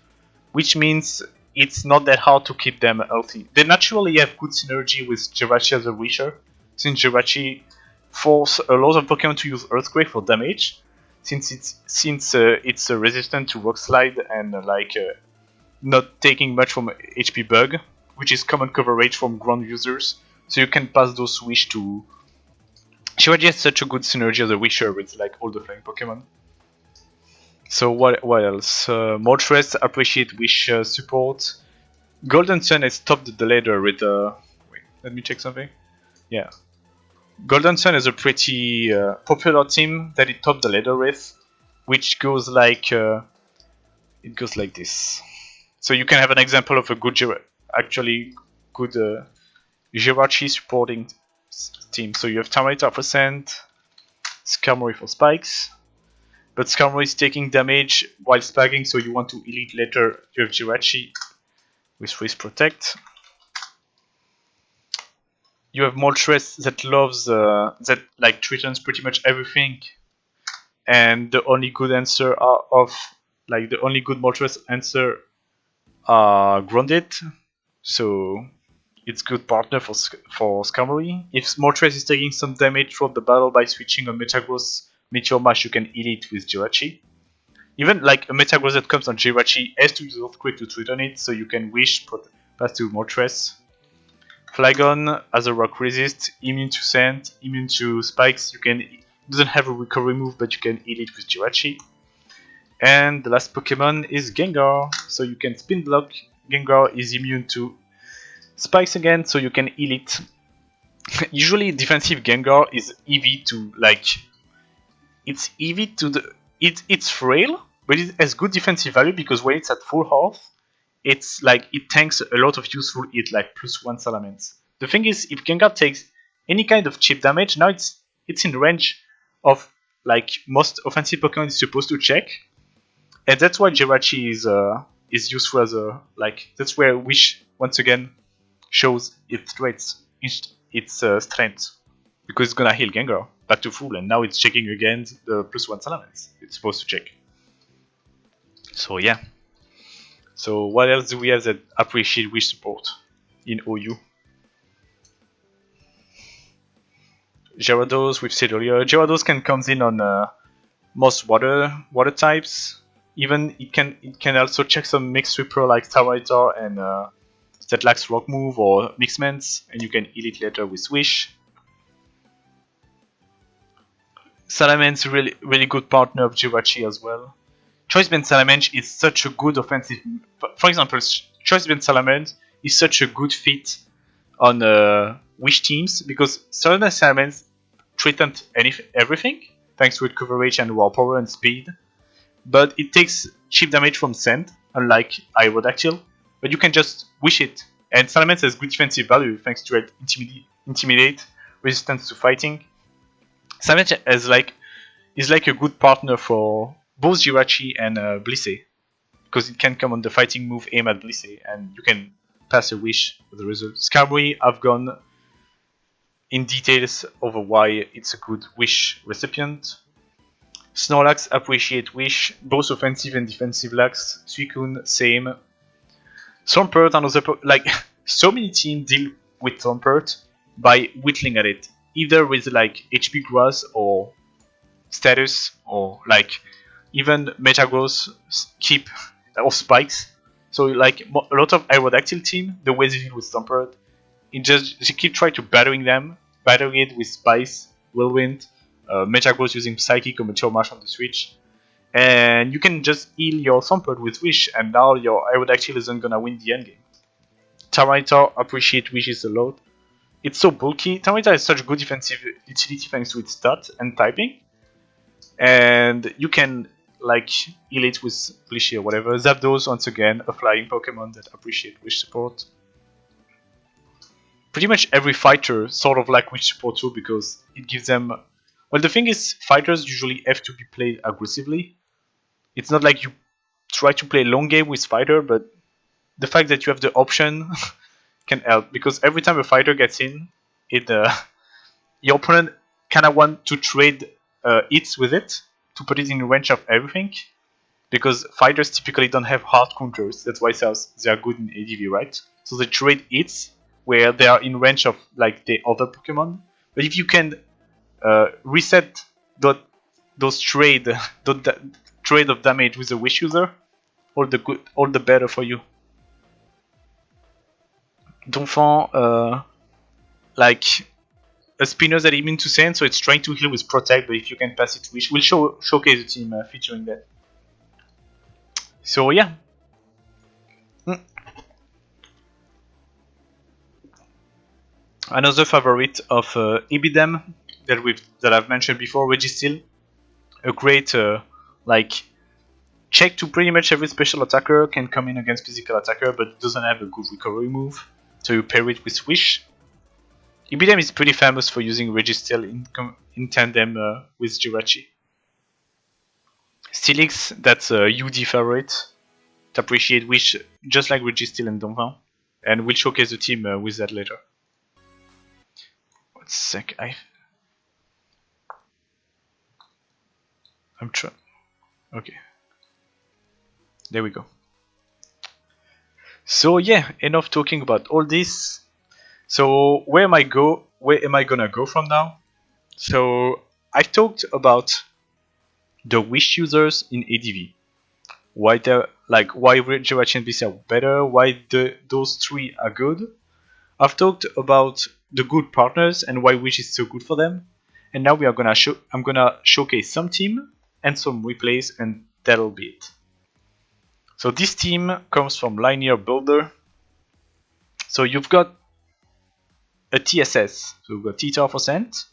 which means it's not that hard to keep them healthy. They naturally have good synergy with Jirachi as a Wisher, since Jirachi force a lot of Pokemon to use Earthquake for damage, since it's resistant to Rock Slide and not taking much from HP Bug, which is common coverage from ground users. So you can pass those Wish to. Jirachi has such a good synergy as a Wisher with like all the flying Pokemon. So what else? Moltres appreciate Wish support. Golden Sun has topped the ladder with wait, let me check something. Yeah. Golden Sun is a pretty popular team that it topped the ladder with, which goes like it goes like this. So you can have an example of a good good Jirachi supporting team. So you have Terminator for Sand, Skarmory for spikes, but Skarmory is taking damage while spiking, so you want to elite later. You have Jirachi with Freeze Protect. You have Moltres that loves that like threatens pretty much everything, and the only good answer the only good Moltres answer are Grounded, so it's good partner for Skarmory. If Moltres is taking some damage throughout the battle by switching a Metagross Meteor Mash, you can heal it with Jirachi. Even like a Metagross that comes on Jirachi has to use Earthquake to threaten it, so you can pass to Moltres. Flygon has a rock resist, immune to sand, immune to spikes. It doesn't have a recovery move, but you can heal it with Jirachi. And the last Pokemon is Gengar, so you can spin block. Gengar is immune to spikes again, so you can heal it. Usually, defensive Gengar is easy to like. It's easy to it's frail, but it has good defensive value because when it's at full health, it's like it tanks a lot of useful hit, like +1 Salamence. The thing is, if Gengar takes any kind of chip damage, now it's in range of like most offensive Pokemon is supposed to check, and that's why Jirachi is useful as a like. That's where Wish once again shows its traits, its strength, because it's gonna heal Gengar back to full, and now it's checking again the +1 Salamence. It's supposed to check. So yeah. So what else do we have that appreciate Wish support in OU? Gyarados, we've said earlier. Gyarados can come in on most water types. Even it can also check some mixed sweeper like Tyranitar and that lacks rock move or Mixments, and you can heal it later with Wish. Salamence really good partner of Jirachi as well. Choice Band Salamence is such a good offensive. For example, Choice Band Salamence is such a good fit on Wish teams because certain Salamence threatened everything thanks to its coverage and raw power and speed, but it takes cheap damage from Sand, unlike Aerodactyl. But you can just Wish it, and Salamence has good defensive value thanks to its intimidate, resistance to fighting. Salamence is like a good partner for both Jirachi and Blissey, because it can come on the fighting move, aim at Blissey, and you can pass a Wish with the result. Skarmory, I've gone in details over why it's a good Wish recipient. Snorlax appreciate Wish, both offensive and defensive lax. Suicune, same. Swampert, another like so many teams deal with Swampert by whittling at it, either with like HP grass or status, or like even Metagross keep or spikes. So like a lot of Aerodactyl team, the way they deal with Swampert, they keep trying to battering it with Spice, Whirlwind, Metagross using Psychic or Meteor Mash on the Switch, and you can just heal your Swampert with Wish, and now your Aerodactyl isn't gonna win the endgame. Tyranitar appreciate Wishes a lot. It's so bulky. Tyranitar has such good defensive utility thanks to its stat and typing, and you can like heal it with Blissey or whatever. Zapdos, once again, a flying Pokemon that appreciate Wish support. Pretty much every fighter sort of like Wish support too, because it gives them. Well, the thing is, fighters usually have to be played aggressively. It's not like you try to play long game with fighter, but the fact that you have the option can help, because every time a fighter gets in, your opponent kind of want to trade hits with it to put it in range of everything, because fighters typically don't have hard counters. That's why they are good in ADV, right? So they trade hits where they are in range of like the other Pokemon. But if you can reset those trade of damage with a Wish user, all the better for you. Donphan, like a spinner that immune to Sand, so it's trying to heal with Protect, but if you can pass it Wish, we'll showcase the team featuring that. So yeah. Another favorite of Ibidem that I've mentioned before, Registeel, a great like check to pretty much every special attacker, can come in against physical attacker, but it doesn't have a good recovery move, so you pair it with Wish. Ibidem is pretty famous for using Registeel in tandem with Jirachi. Steelix, that's a UD favorite to appreciate Wish, just like Registeel and Donphan, and we'll showcase the team with that later. One sec, I'm trying. Okay, there we go. So yeah, enough talking about all this. So where am I gonna go from now? So I've talked about the Wish users in ADV. Why Jirachi and Blissey are better, why those three are good. I've talked about the good partners and why Wish is so good for them. And now I'm gonna showcase some team and some replays, and that'll be it. So this team comes from Linear Builder. So you've got a TSS, so you've got T-Tar for Scent.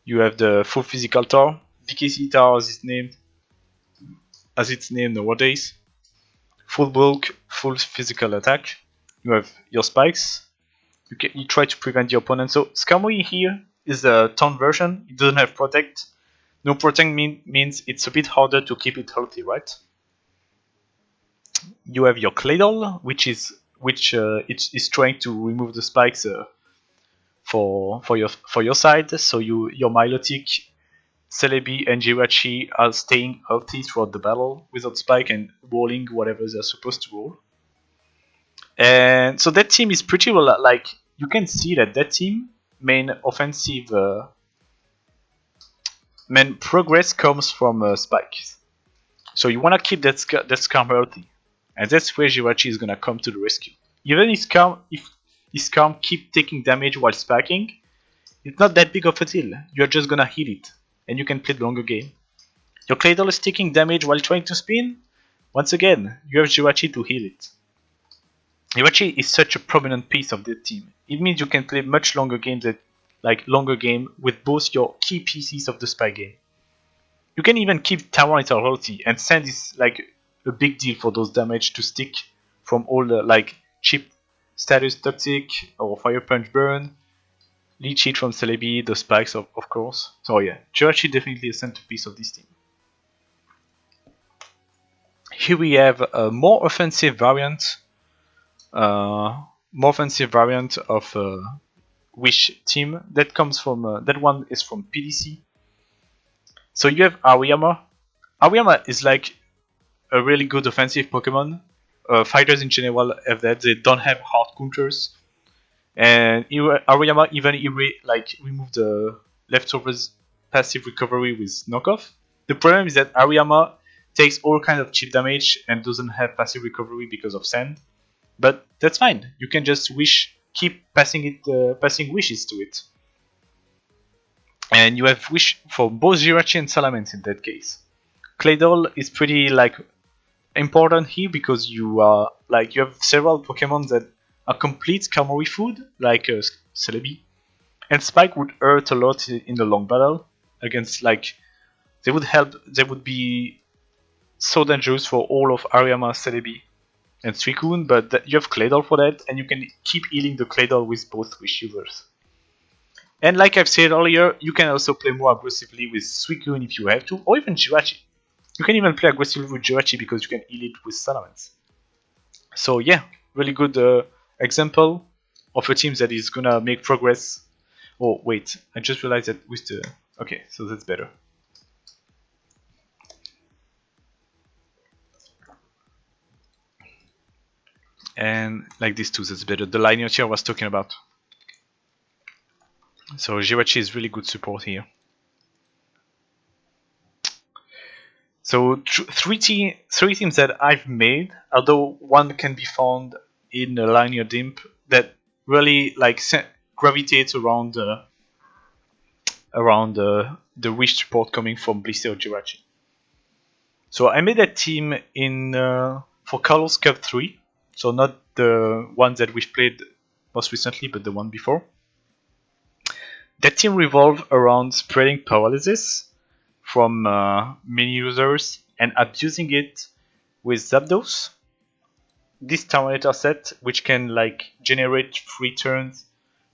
You have the full physical Tar, DKC Tar as it's named nowadays. Full bulk, full physical attack. You have your spikes. You try to prevent your opponent. So Skarmory here is a taunt version. It doesn't have protect, No protect means it's a bit harder to keep it healthy, right? You have your Claydol, which is trying to remove the spikes for your side. So your Milotic, Celebi, and Jirachi are staying healthy throughout the battle without spike and rolling whatever they're supposed to roll. And so that team is pretty well. Like you can see that team main offensive main progress comes from spikes. So you want to keep that Skarm healthy, and that's where Jirachi is gonna come to the rescue. Even if his Skarm keep taking damage while spiking, it's not that big of a deal. You're just gonna heal it, and you can play the longer game. Your Claydol is taking damage while trying to spin. Once again, you have Jirachi to heal it. Jirachi is such a prominent piece of the team. It means you can play much longer games with both your key pieces of the spy game. You can even keep Tyranitar healthy, and Sand is like a big deal for those damage to stick from all the like cheap status toxic or fire punch burn, leech hit from Celebi, the spikes of course. So yeah, Jirachi definitely a centerpiece of this team. Here we have a more offensive variant of Wish team that comes from that one is from PDC. So you have Aoyama. Aoyama is like a really good offensive Pokemon. Fighters in general have that. They don't have hard counters, and Aoyama even remove the leftovers passive recovery with knockoff. The problem is that Aoyama takes all kind of chip damage and doesn't have passive recovery because of sand. But that's fine. You can just keep passing wishes to it. And you have wish for both Jirachi and Salamence in that case. Claydol is pretty like important here because you have several Pokemon that are complete Skarmory food, like Celebi. And Spike would hurt a lot in the long battle against they would be so dangerous for all of Aoyama, Celebi, and Suicune, but you have Claydol for that, and you can keep healing the Claydol with both Wish users. And like I've said earlier, you can also play more aggressively with Suicune if you have to, or even Jirachi. You can even play aggressively with Jirachi because you can heal it with Salamence. So yeah, really good example of a team that is gonna make progress. Oh wait, I just realized that with the... Okay, so that's better. And like this too, that's better. The lineage I was talking about. So Jirachi is really good support here. So three teams that I've made, although one can be found in a linear dimp that really gravitates around the wish support coming from Blister or Jirachi. So I made that team in for Carlos Cup 3, so not the one that we played most recently, but the one before. That team revolved around spreading paralysis from many users and abusing it with Zapdos. This Terminator set, which can generate free turns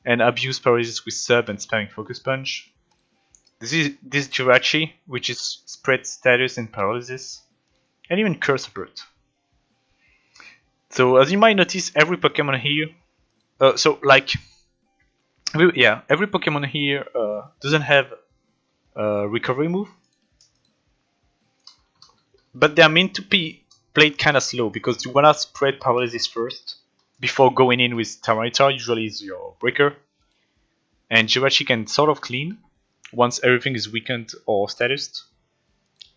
and abuse paralysis with sub and spamming focus punch. This Jirachi, which is spread status and paralysis, and even Curse Bird. So as you might notice, every Pokemon here, every Pokemon here doesn't have a recovery move, but they are meant to be played kind of slow because you wanna spread paralysis first before going in with Tyranitar. Usually is your breaker, and Jirachi can sort of clean once everything is weakened or statused.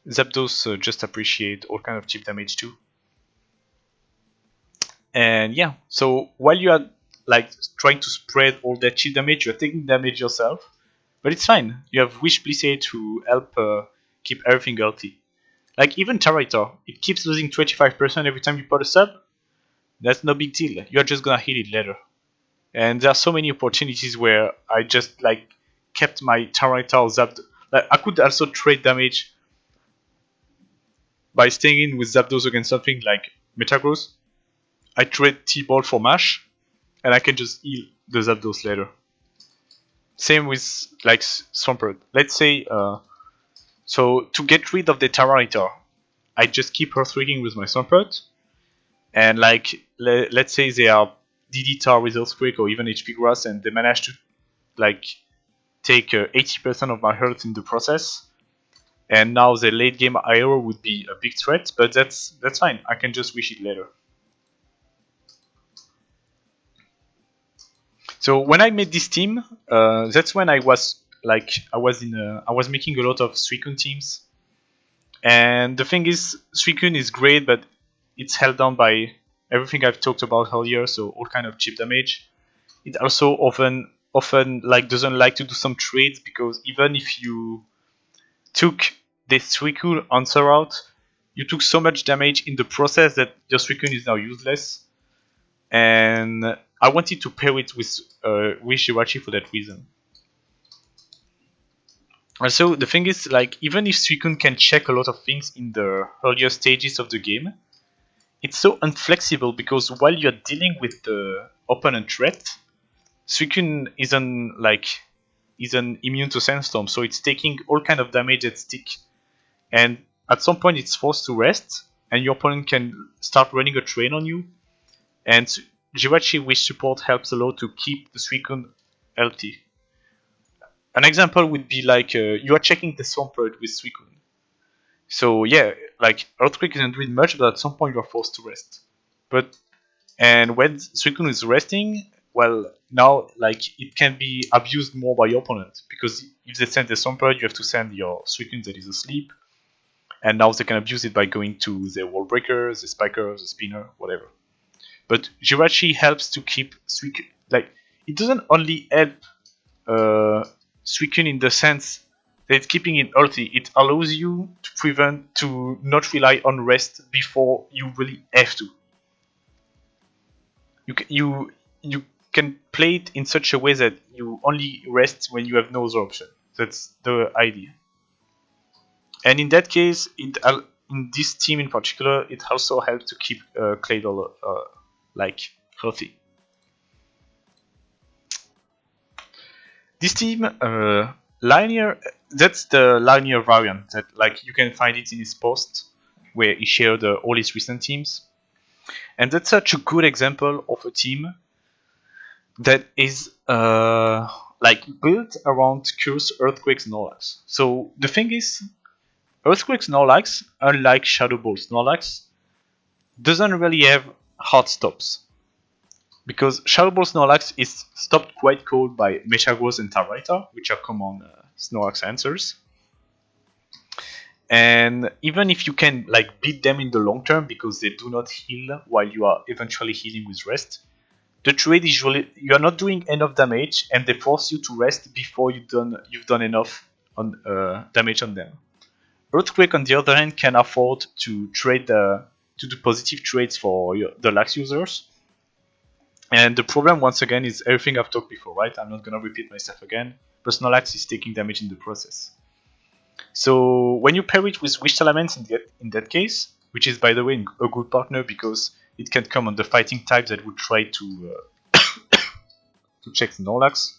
Zapdos just appreciate all kind of chip damage too. And yeah, so while you are trying to spread all that chip damage, you're taking damage yourself, but it's fine. You have Wish Blissey to help keep everything healthy. Even Tyranitar, it keeps losing 25% every time you put a sub. That's no big deal. You're just gonna heal it later. And there are so many opportunities where I just kept my Tyranitar zapped. I could also trade damage by staying in with Zapdos against something like Metagross. I trade T-Ball for Mash, and I can just heal the Zapdos later. Same with Swampert. Let's say So to get rid of the Terminator, I just keep Earthquaking with my Swampert, and like let's say they are DD Tar with Earthquake or even HP Grass, and they manage to like take 80% of my health in the process. And now the late game IO would be a big threat, but that's fine. I can just wish it later. So when I made this team, that's when I was making a lot of Suicune teams. And the thing is, Suicune is great, but it's held down by everything I've talked about earlier. So all kind of chip damage. It also often like doesn't like to do some trades, because even if you took the Suicune answer out, you took so much damage in the process that your Suicune is now useless. And I wanted to pair it with Shirachi for that reason. Also, the thing is, like, even if Suicune can check a lot of things in the earlier stages of the game, it's so unflexible, because while you're dealing with the opponent threat, Suicune isn't immune to Sandstorm, so it's taking all kind of damage at stick. And at some point it's forced to rest, and your opponent can start running a train on you. And Jirachi with support helps a lot to keep the Suicune healthy. An example would be like you are checking the Swampert with Suicune. So yeah, like Earthquake isn't doing much, but at some point you are forced to rest. And when Suicune is resting, well, now like it can be abused more by your opponent, because if they send the Swampert, you have to send your Suicune that is asleep, and now they can abuse it by going to the Wall Breaker, the Spiker, the Spinner, whatever. But Jirachi helps to keep Suicune, like, it doesn't only help Suicune in the sense that it's keeping it healthy. It allows you to not rely on rest before you really have to. You can play it in such a way that you only rest when you have no other option. That's the idea. And in that case, in this team in particular, it also helps to keep Claydol like healthy. This team, linear, that's the linear variant that like you can find it in his post where he shared all his recent teams, and that's such a good example of a team that is like built around Curse, Earthquake, Snorlax. So the thing is, Earthquake Snorlax, unlike Shadow Ball Snorlax, doesn't really have hard stops, because Shadow Ball Snorlax is stopped quite cold by Metagross and Tyranitar, which are common Snorlax answers. And even if you can like beat them in the long term, because they do not heal while you are eventually healing with rest, the trade is usually you are not doing enough damage, and they force you to rest before you've done enough on damage on them. Earthquake, on the other hand, can afford to to do positive trades for the lax users. And the problem, once again, is everything I've talked before, right? I'm not gonna repeat myself again. But Snorlax is taking damage in the process. So when you pair it with Wish Salamence in that case, which is, by the way, a good partner because it can come on the fighting types that would try to check Snorlax.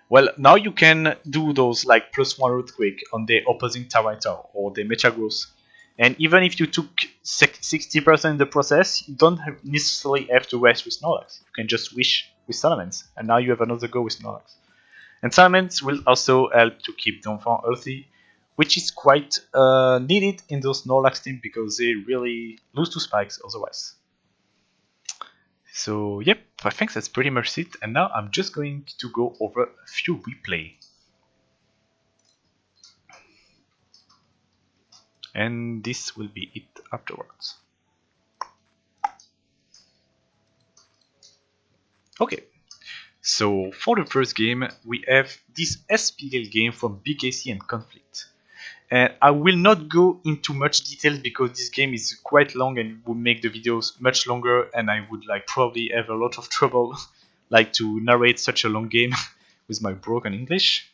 Well, now you can do those like +1 Earthquake on the opposing Tyranitar or the Metagross. And even if you took 60% in the process, you don't necessarily have to rest with Snorlax. You can just wish with Salamence, and now you have another go with Snorlax. And Salamence will also help to keep Donphan healthy, which is quite needed in those Snorlax teams because they really lose to spikes otherwise. So yep, I think that's pretty much it, and now I'm just going to go over a few replay. And this will be it afterwards. Okay, so for the first game, we have this SPL game from BKC and Conflict. And I will not go into much detail because this game is quite long and would make the videos much longer, and I would like probably have a lot of trouble like to narrate such a long game with my broken English.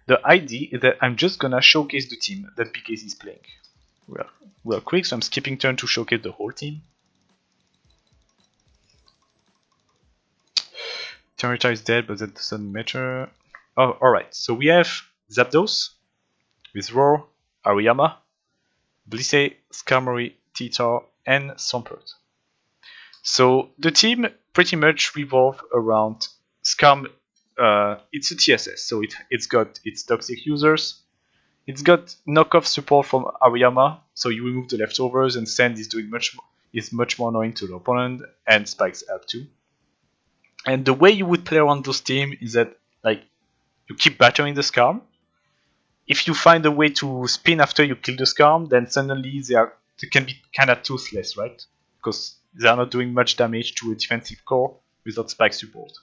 The idea is that I'm just gonna showcase the team that BKC is playing. Real quick, so I'm skipping turn to showcase the whole team. Tyranitar is dead, but that doesn't matter. Oh, alright. So we have Zapdos, with Roar, Ariyama, Blissey, Skarmory, Titar, and Swampert. So the team pretty much revolve around Skarm. It's a TSS, so it's got its toxic users. It's got knockoff support from Ariyama, so you remove the leftovers, and Sand is much more annoying to the opponent, and Spikes help too. And the way you would play around those teams is that like you keep battering the Skarm. If you find a way to spin after you kill the Skarm, then suddenly they can be kind of toothless, right? Because they are not doing much damage to a defensive core without Spike support.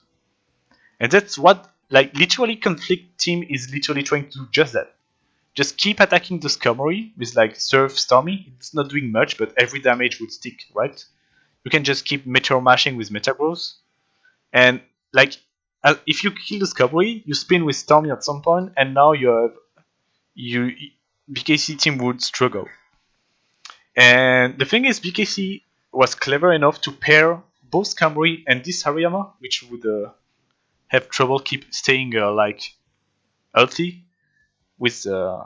And that's what, like, literally Conflict team is literally trying to do just that. Just keep attacking the Skarmory with, like, Surf Stormy. It's not doing much, but every damage would stick, right? You can just keep Meteor Mashing with Metagross. And, like, if you kill the Skarmory, you spin with Stormy at some point, and now BKC team would struggle. And the thing is, BKC was clever enough to pair both Skarmory and this Hariyama, which would have trouble keep staying like healthy with Sand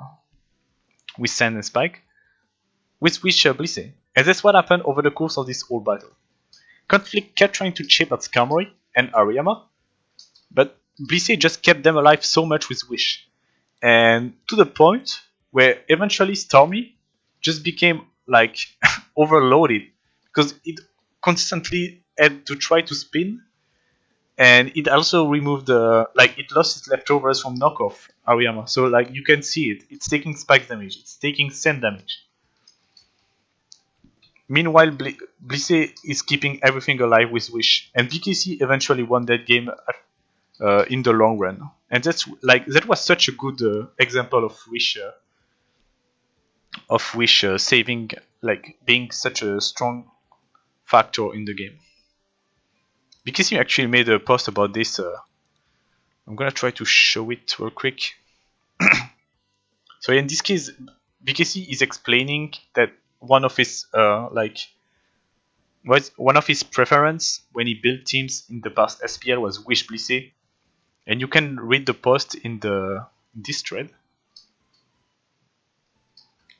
and Spike, with Blissey. And that's what happened over the course of this whole battle. Conflict kept trying to chip at Skarmory and Hariyama, but Blissey just kept them alive so much with Wish. And to the point where eventually Stormy just became like overloaded because it constantly had to try to spin, and it also removed it lost its leftovers from knockoff Ariyama. So like you can see it's taking Spike damage, it's taking Sand damage. Meanwhile, Blissey is keeping everything alive with Wish, and BKC eventually won that game in the long run. And that was such a good example of Wish saving, like being such a strong factor in the game. BKC actually made a post about this. I'm gonna try to show it real quick. So in this case, BKC is explaining that one of his preference when he built teams in the past SPL was Wish Blissey, and you can read the post in this thread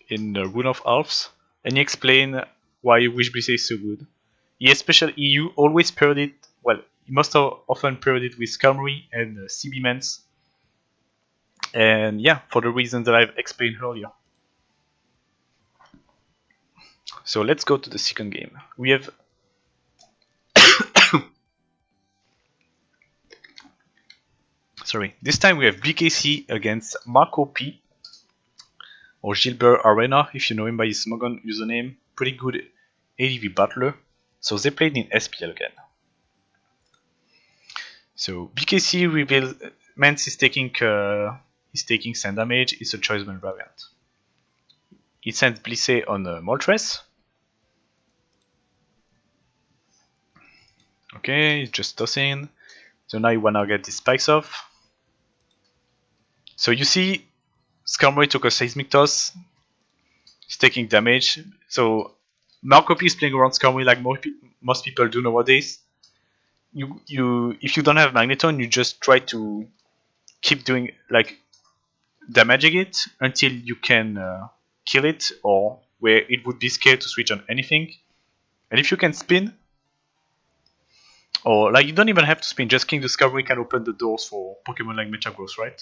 in the Rune of Elves, and he explained why Wish Blissey is so good. He always paired it. Well, he most often paired it with Skarmory and CB Mans. And yeah, for the reasons that I've explained earlier. So let's go to the second game. We have this time we have BKC against Marco P, or Gilbert Arena, if you know him by his McMeghan username. Pretty good ADV battler. So they played in SPL again. So BKC reveals Mans is taking Sand damage. It's a Choiceman variant. He sends Blissey on Moltres. Okay, he's just tossing. So now you wanna get these spikes off. So you see, Skarmory took a Seismic Toss. He's taking damage. So Marco P is playing around Skarmory like most people do nowadays. If you don't have Magneton, you just try to keep doing like damaging it until you can kill it, or where it would be scared to switch on anything. And if you can spin, or like you don't even have to spin, just King Discovery can open the doors for Pokemon like Metagross, right?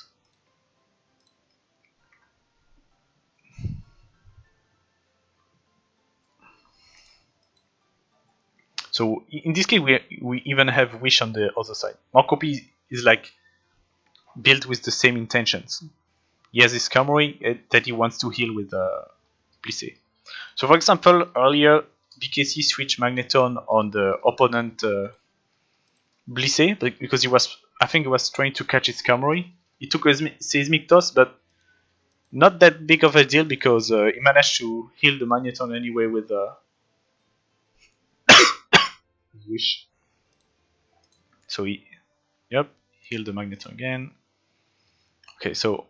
So in this case, we even have Wish on the other side. Marco P is like built with the same intentions. He has his Skarmory that he wants to heal with Blissey. So for example, earlier BKC switched Magneton on the opponent Blissey because I think he was trying to catch his Skarmory. He took a Seismic Toss, but not that big of a deal because he managed to heal the Magneton anyway with Wish. So heal the Magneton again. Okay, so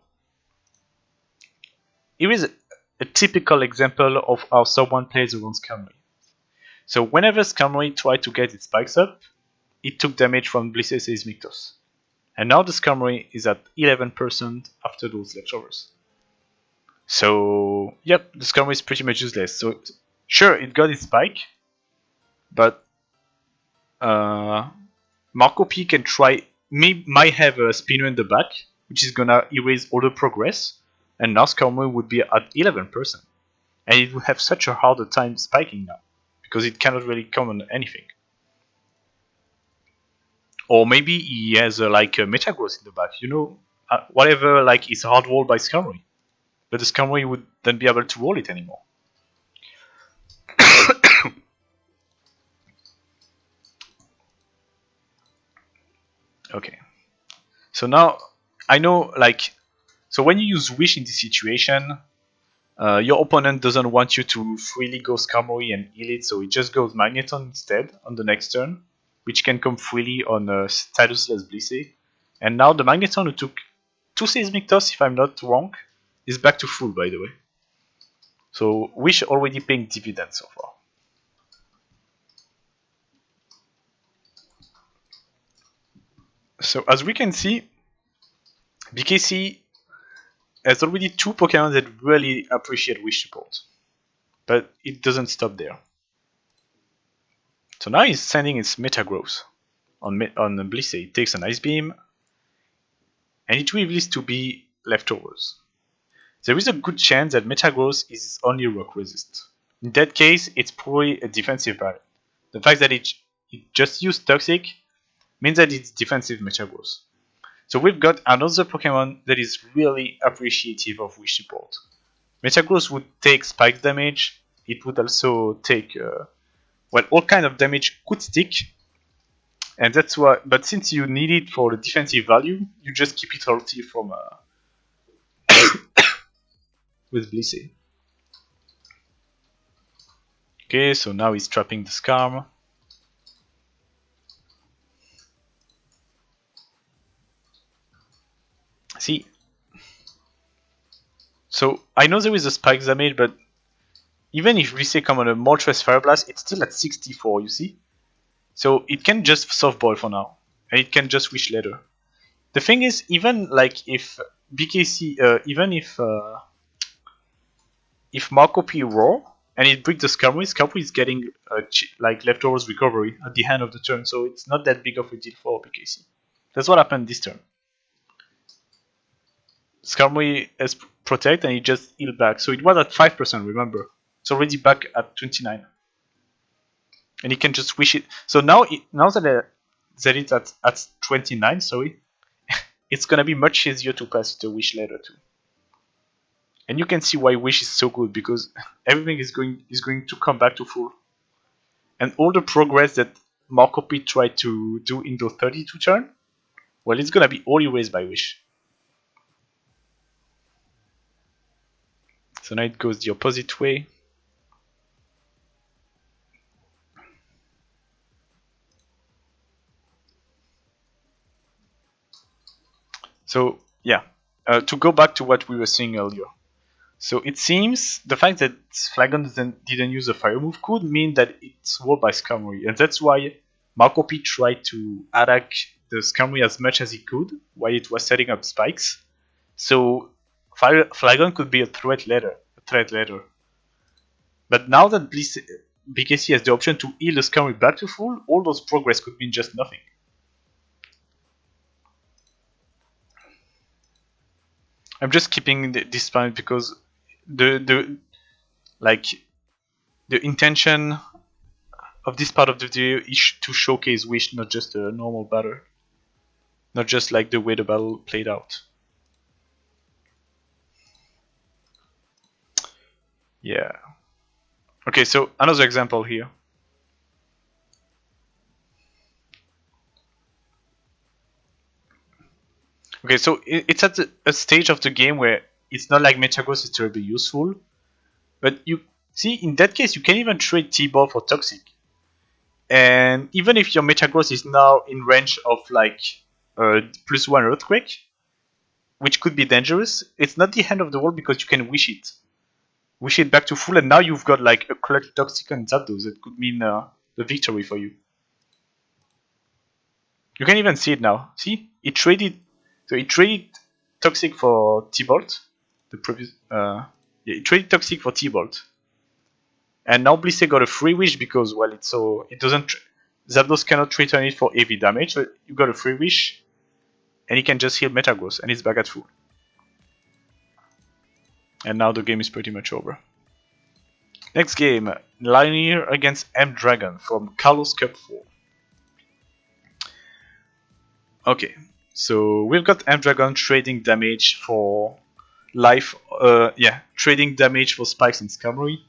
here is a typical example of how someone plays around Skarmory. So whenever Skarmory tried to get its spikes up, it took damage from Blissey's Seismic Toss. And now the Skarmory is at 11% after those leftovers. So yep, the Scammer is pretty much useless. So sure, it got its spike, but Marco P can try, might have a spinner in the back, which is gonna erase all the progress, and now Scammer would be at 11%. And it would have such a harder time spiking now, because it cannot really comment anything. Or maybe he has like a metagross in the back, whatever like is hard walled by Scammer. But the Scammer would then be able to wall it anymore. Okay. So now I know like, so when you use Wish in this situation, your opponent doesn't want you to freely go Skarmory and heal it, so it just goes Magneton instead on the next turn, which can come freely on a statusless Blissey. And now the Magneton who took 2 Seismic Toss, if I'm not wrong, is back to full, by the way. So Wish already paying dividends so far. So as we can see, BKC has already 2 Pokemon that really appreciate Wish support. But it doesn't stop there. So now he's sending his Metagross on Blissey. It takes an Ice Beam, and it reveals to be leftovers. There is a good chance that Metagross is only Rock Resist. In that case, it's probably a defensive barrier. The fact that it just used Toxic means that it's defensive Metagross. So we've got another Pokemon that is really appreciative of Wish support. Metagross would take spike damage. It would also take, all kind of damage could stick. And that's why, but since you need it for the defensive value, you just keep it healthy from with Blissey. Okay, so now he's trapping the Skarm. See, so I know there is a spike damage, but even if Blissey come on a Moltres Fire Blast, it's still at 64. You see, so it can just softball for now, and it can just Wish later. The thing is, even like if BKC, even if Marco P roar and it breaks the Skarmory is getting like leftovers recovery at the end of the turn, so it's not that big of a deal for BKC. That's what happened this turn. Skarmory has protect and he just healed back, so it was at 5%. Remember, it's already back at 29, and he can just Wish it. So now, that it's at 29, sorry, it's gonna be much easier to pass it a Wish later too. And you can see why Wish is so good, because everything is going to come back to full. And all the progress that Marco P tried to do in the 32 turn, well, it's gonna be all erased by Wish. So now it goes the opposite way. So yeah, to go back to what we were saying earlier. So it seems the fact that Flagon didn't use a fire move could mean that it's walled by Skarmory, and that's why Marco P tried to attack the Skarmory as much as he could while it was setting up spikes. So Flagon could be a threat later. But now that BKC has the option to heal the Skarmory back to full, all those progress could mean just nothing. I'm just keeping this point because the intention of this part of the video is to showcase Wish, not just a normal battle, not just like the way the battle played out. Yeah. Okay, so another example here. Okay, so it's at a stage of the game where it's not like Metagross is terribly useful, but you see, in that case, you can even trade T-Ball for Toxic. And even if your Metagross is now in range of like +1 Earthquake, which could be dangerous, it's not the end of the world because you can Wish it back to full, and now you've got like a clutch Toxic and Zapdos that could mean the victory for you. You can even see it now. See, it traded Toxic for T-Bolt. the previous. Yeah, he traded Toxic for T-Bolt. And now Blissey got a free wish because, well, it's so. It doesn't. Zapdos cannot return it for heavy damage, so you got a free wish. And he can just heal Metagross, and he's back at full. And now the game is pretty much over. Next game, Linear against M-Dragon from Carlos Cup 4. Okay, so we've got M-Dragon trading damage for life, trading damage for spikes and Skarmory.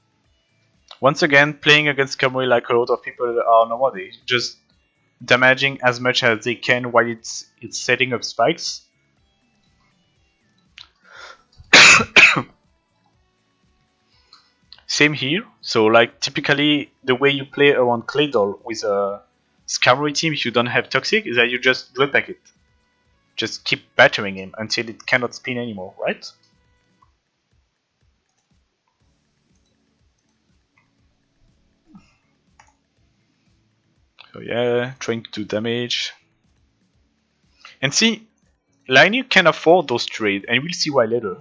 Once again, playing against Skarmory like a lot of people are nowadays, just damaging as much as they can while it's setting up spikes. Same here. So like typically the way you play around Claydol with a Skarmory team if you don't have Toxic is that you just Dwell Pack it. Just keep battering him until it cannot spin anymore, right? So yeah, trying to do damage. And see, Linear can afford those trades, and we'll see why later.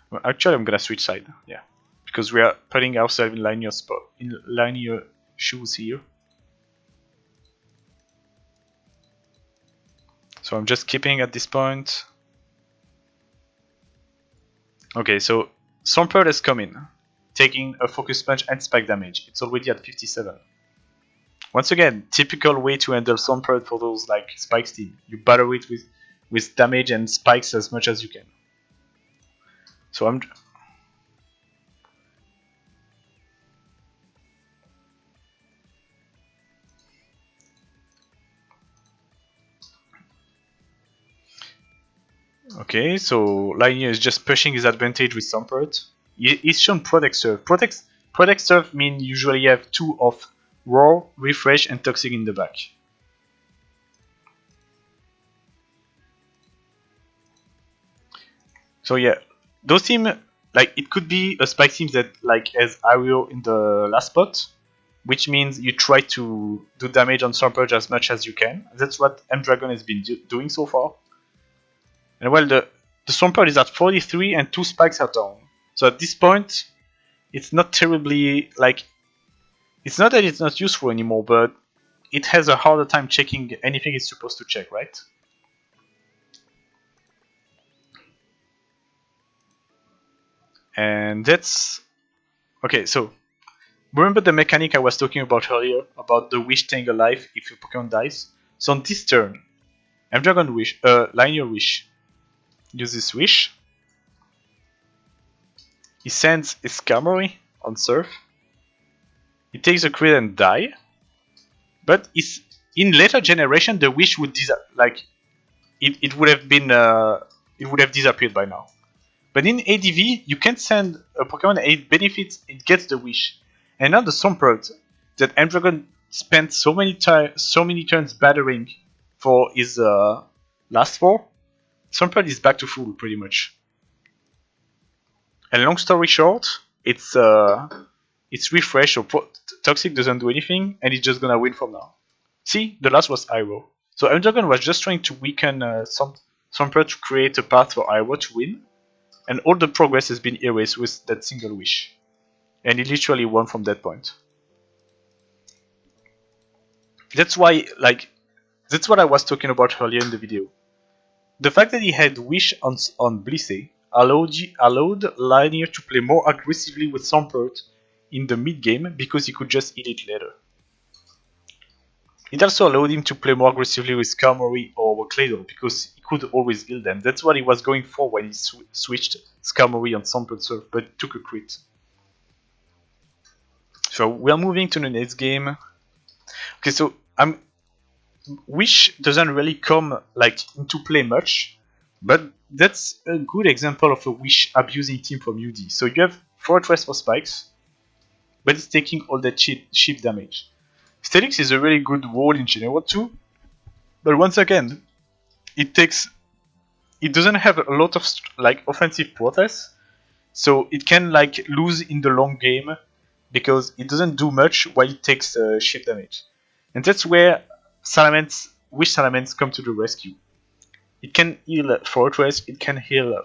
Well, actually, I'm gonna switch side, yeah. Because we are putting ourselves in Linear shoes here. So I'm just keeping at this point. Okay, so Swampert has come in, taking a Focus Punch and Spike damage. It's already at 57. Once again, typical way to handle Swampert for those like Spikes team. You batter it with damage and spikes as much as you can. So I'm... Okay, so Linear is just pushing his advantage with Swampert. He's shown Protect Serve. Protect Serve means usually you have 2 of Roar, Refresh and Toxic in the back. So yeah, those team, like it could be a Spike team that like has Ario in the last spot, which means you try to do damage on Swampert as much as you can. That's what M-Dragon has been doing so far. And well, the Swampert is at 43 and 2 spikes are down. So at this point, it's not terribly, like, it's not that it's not useful anymore, but it has a harder time checking anything it's supposed to check, right? And that's... Okay, so remember the mechanic I was talking about earlier, about the wish staying alive if your Pokemon dies? So on this turn, M-Dragon wish, Linear wish. Use this wish. He sends his Skarmory on Surf. He takes a crit and die. But in later generation, the wish would like it would have been it would have disappeared by now. But in ADV, you can send a Pokemon and it benefits, it gets the wish. And now the Swampert that M-Dragon spent so many turns battering for his last 4. Swampert is back to full, pretty much. And long story short, it's refresh, so Toxic doesn't do anything, and it's just gonna win from now. See, the last was Iroh. So M-Dragon was just trying to weaken Swampert to create a path for Iroh to win, and all the progress has been erased with that single wish. And he literally won from that point. That's why, like, that's what I was talking about earlier in the video. The fact that he had Wish on Blissey allowed Linear to play more aggressively with Swampert in the mid game because he could just eat it later. It also allowed him to play more aggressively with Skarmory or Claydol because he could always heal them. That's what he was going for when he switched Skarmory on Swampert Surf, but took a crit. So we are moving to the next game. Okay, so Wish doesn't really come like into play much, but that's a good example of a Wish abusing team from UD. So you have Fortress for spikes, but it's taking all that cheap damage. Steelix is a really good wall in general too, but once again, it doesn't have a lot of like offensive protest, so it can like lose in the long game because it doesn't do much while it takes shit damage, and that's where Wish Salamence come to the rescue. It can heal Fortress, it can heal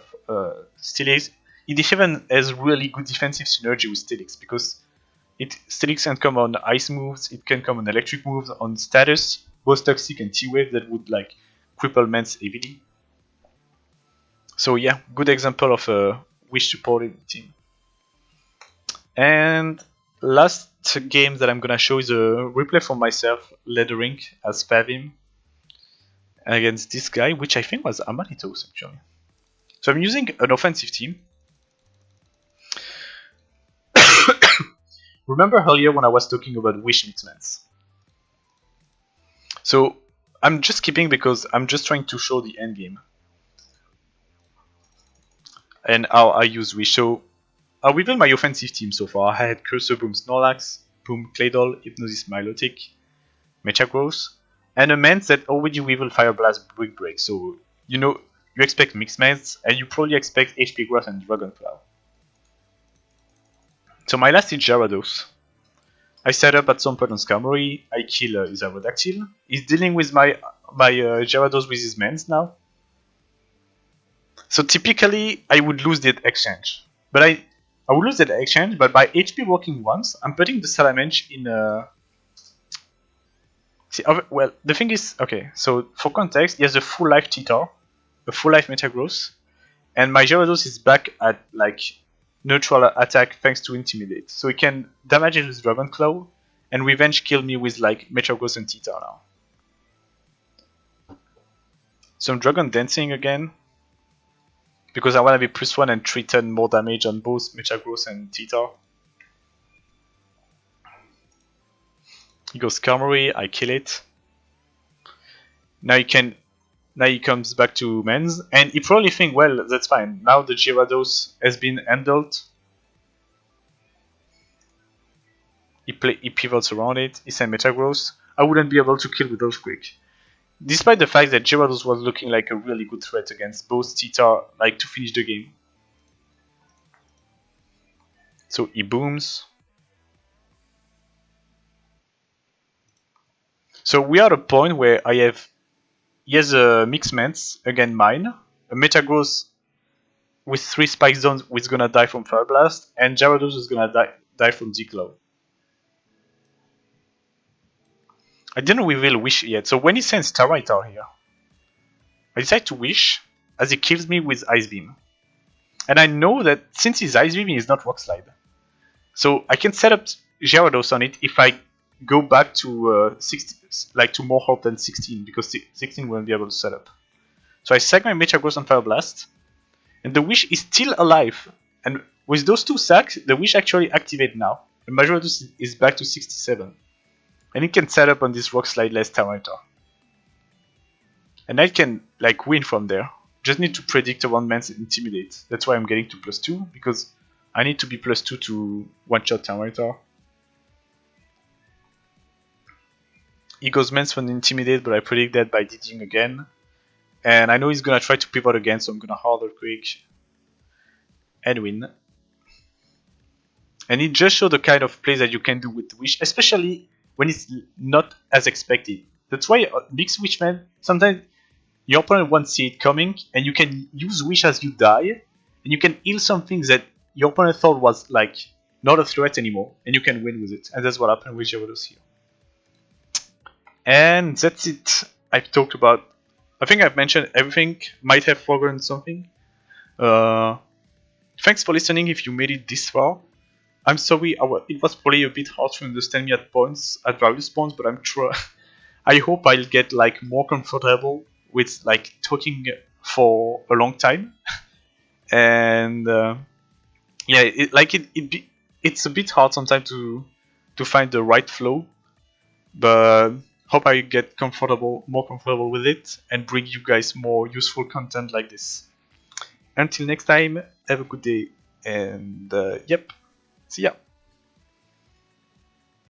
Steelix. It even has really good defensive synergy with Steelix because Steelix can come on ice moves, it can come on electric moves, on status, both Toxic and T-Wave that would like cripple Mans heavily. So yeah, good example of a wish supported team. And last game that I'm gonna show is a replay for myself, Leathering as Favim against this guy, which I think was Amanitos actually. So I'm using an offensive team. Remember earlier when I was talking about wish mixments? So I'm just skipping because I'm just trying to show the end game and how I use wish. So I revealed my offensive team so far. I had Cursor, Boom, Snorlax, Boom, Claydol, Hypnosis, Milotic, Metagross, and a Mance that already revealed Fire Blast, Brick Break. So you know you expect mixed Mance and you probably expect HP Grass and Dragonflower. So my last is Gyarados. I set up at some point on Skarmory, I kill his Aerodactyl. He's dealing with my Gyarados with his Mance now. So typically I would lose that exchange. But I would lose that exchange, but by HP working once, I'm putting the Salamence in a... See, well, the thing is, okay, so for context, he has a full life Titar, a full life Metagross, and my Gyarados is back at like neutral attack thanks to Intimidate. So he can damage it with Dragon Claw and revenge kill me with like Metagross and Titar now. So I'm Dragon Dancing again, because I want to be +1 and 3-10 more damage on both Metagross and Titar. He goes Skarmory, I kill it. Now he comes back to Mens, and he probably think, well, that's fine. Now the Gyarados has been handled. He pivots around it, he sends Metagross. I wouldn't be able to kill with Earthquake. Despite the fact that Gyarados was looking like a really good threat against both Titar, like to finish the game. So he booms. So we are at a point where he has a Mixments, again mine, a Metagross with 3 Spike Zones which is gonna die from Fire Blast, and Gyarados is gonna die from D-Claw. I didn't reveal Wish yet, so when he sends Tyranitar here, I decide to Wish as he kills me with Ice Beam. And I know that since his Ice Beam is not Rock Slide, so I can set up Gyarados on it if I go back to 16, like to more hope than 16, because 16 won't be able to set up. So I sack my Metagross on Fire Blast, and the Wish is still alive. And with those 2 sacks, the Wish actually activates now. And my Gyarados is back to 67. And it can set up on this Rock Slide less Tyranitar. And I can like win from there. Just need to predict around Mance Intimidate. That's why I'm getting to +2, because I need to be +2 to one-shot Tyranitar. He goes Mance for an Intimidate, but I predict that by DDing again. And I know he's gonna try to pivot again, so I'm gonna Hard Earthquake and win. And it just shows the kind of plays that you can do with Wish, especially when it's not as expected. That's why mixed Wishman, sometimes your opponent won't see it coming, and you can use Wish as you die, and you can heal something that your opponent thought was like not a threat anymore, and you can win with it. And that's what happened with Gyarados here. And that's it. I've talked about, I think I've mentioned everything, might have forgotten something. Thanks for listening if you made it this far. I'm sorry, it was probably a bit hard to understand me at various points, but I hope I'll get like more comfortable with like talking for a long time. And yeah, it's a bit hard sometimes to find the right flow, but hope I get more comfortable with it, and bring you guys more useful content like this. Until next time, have a good day, and yep, see ya.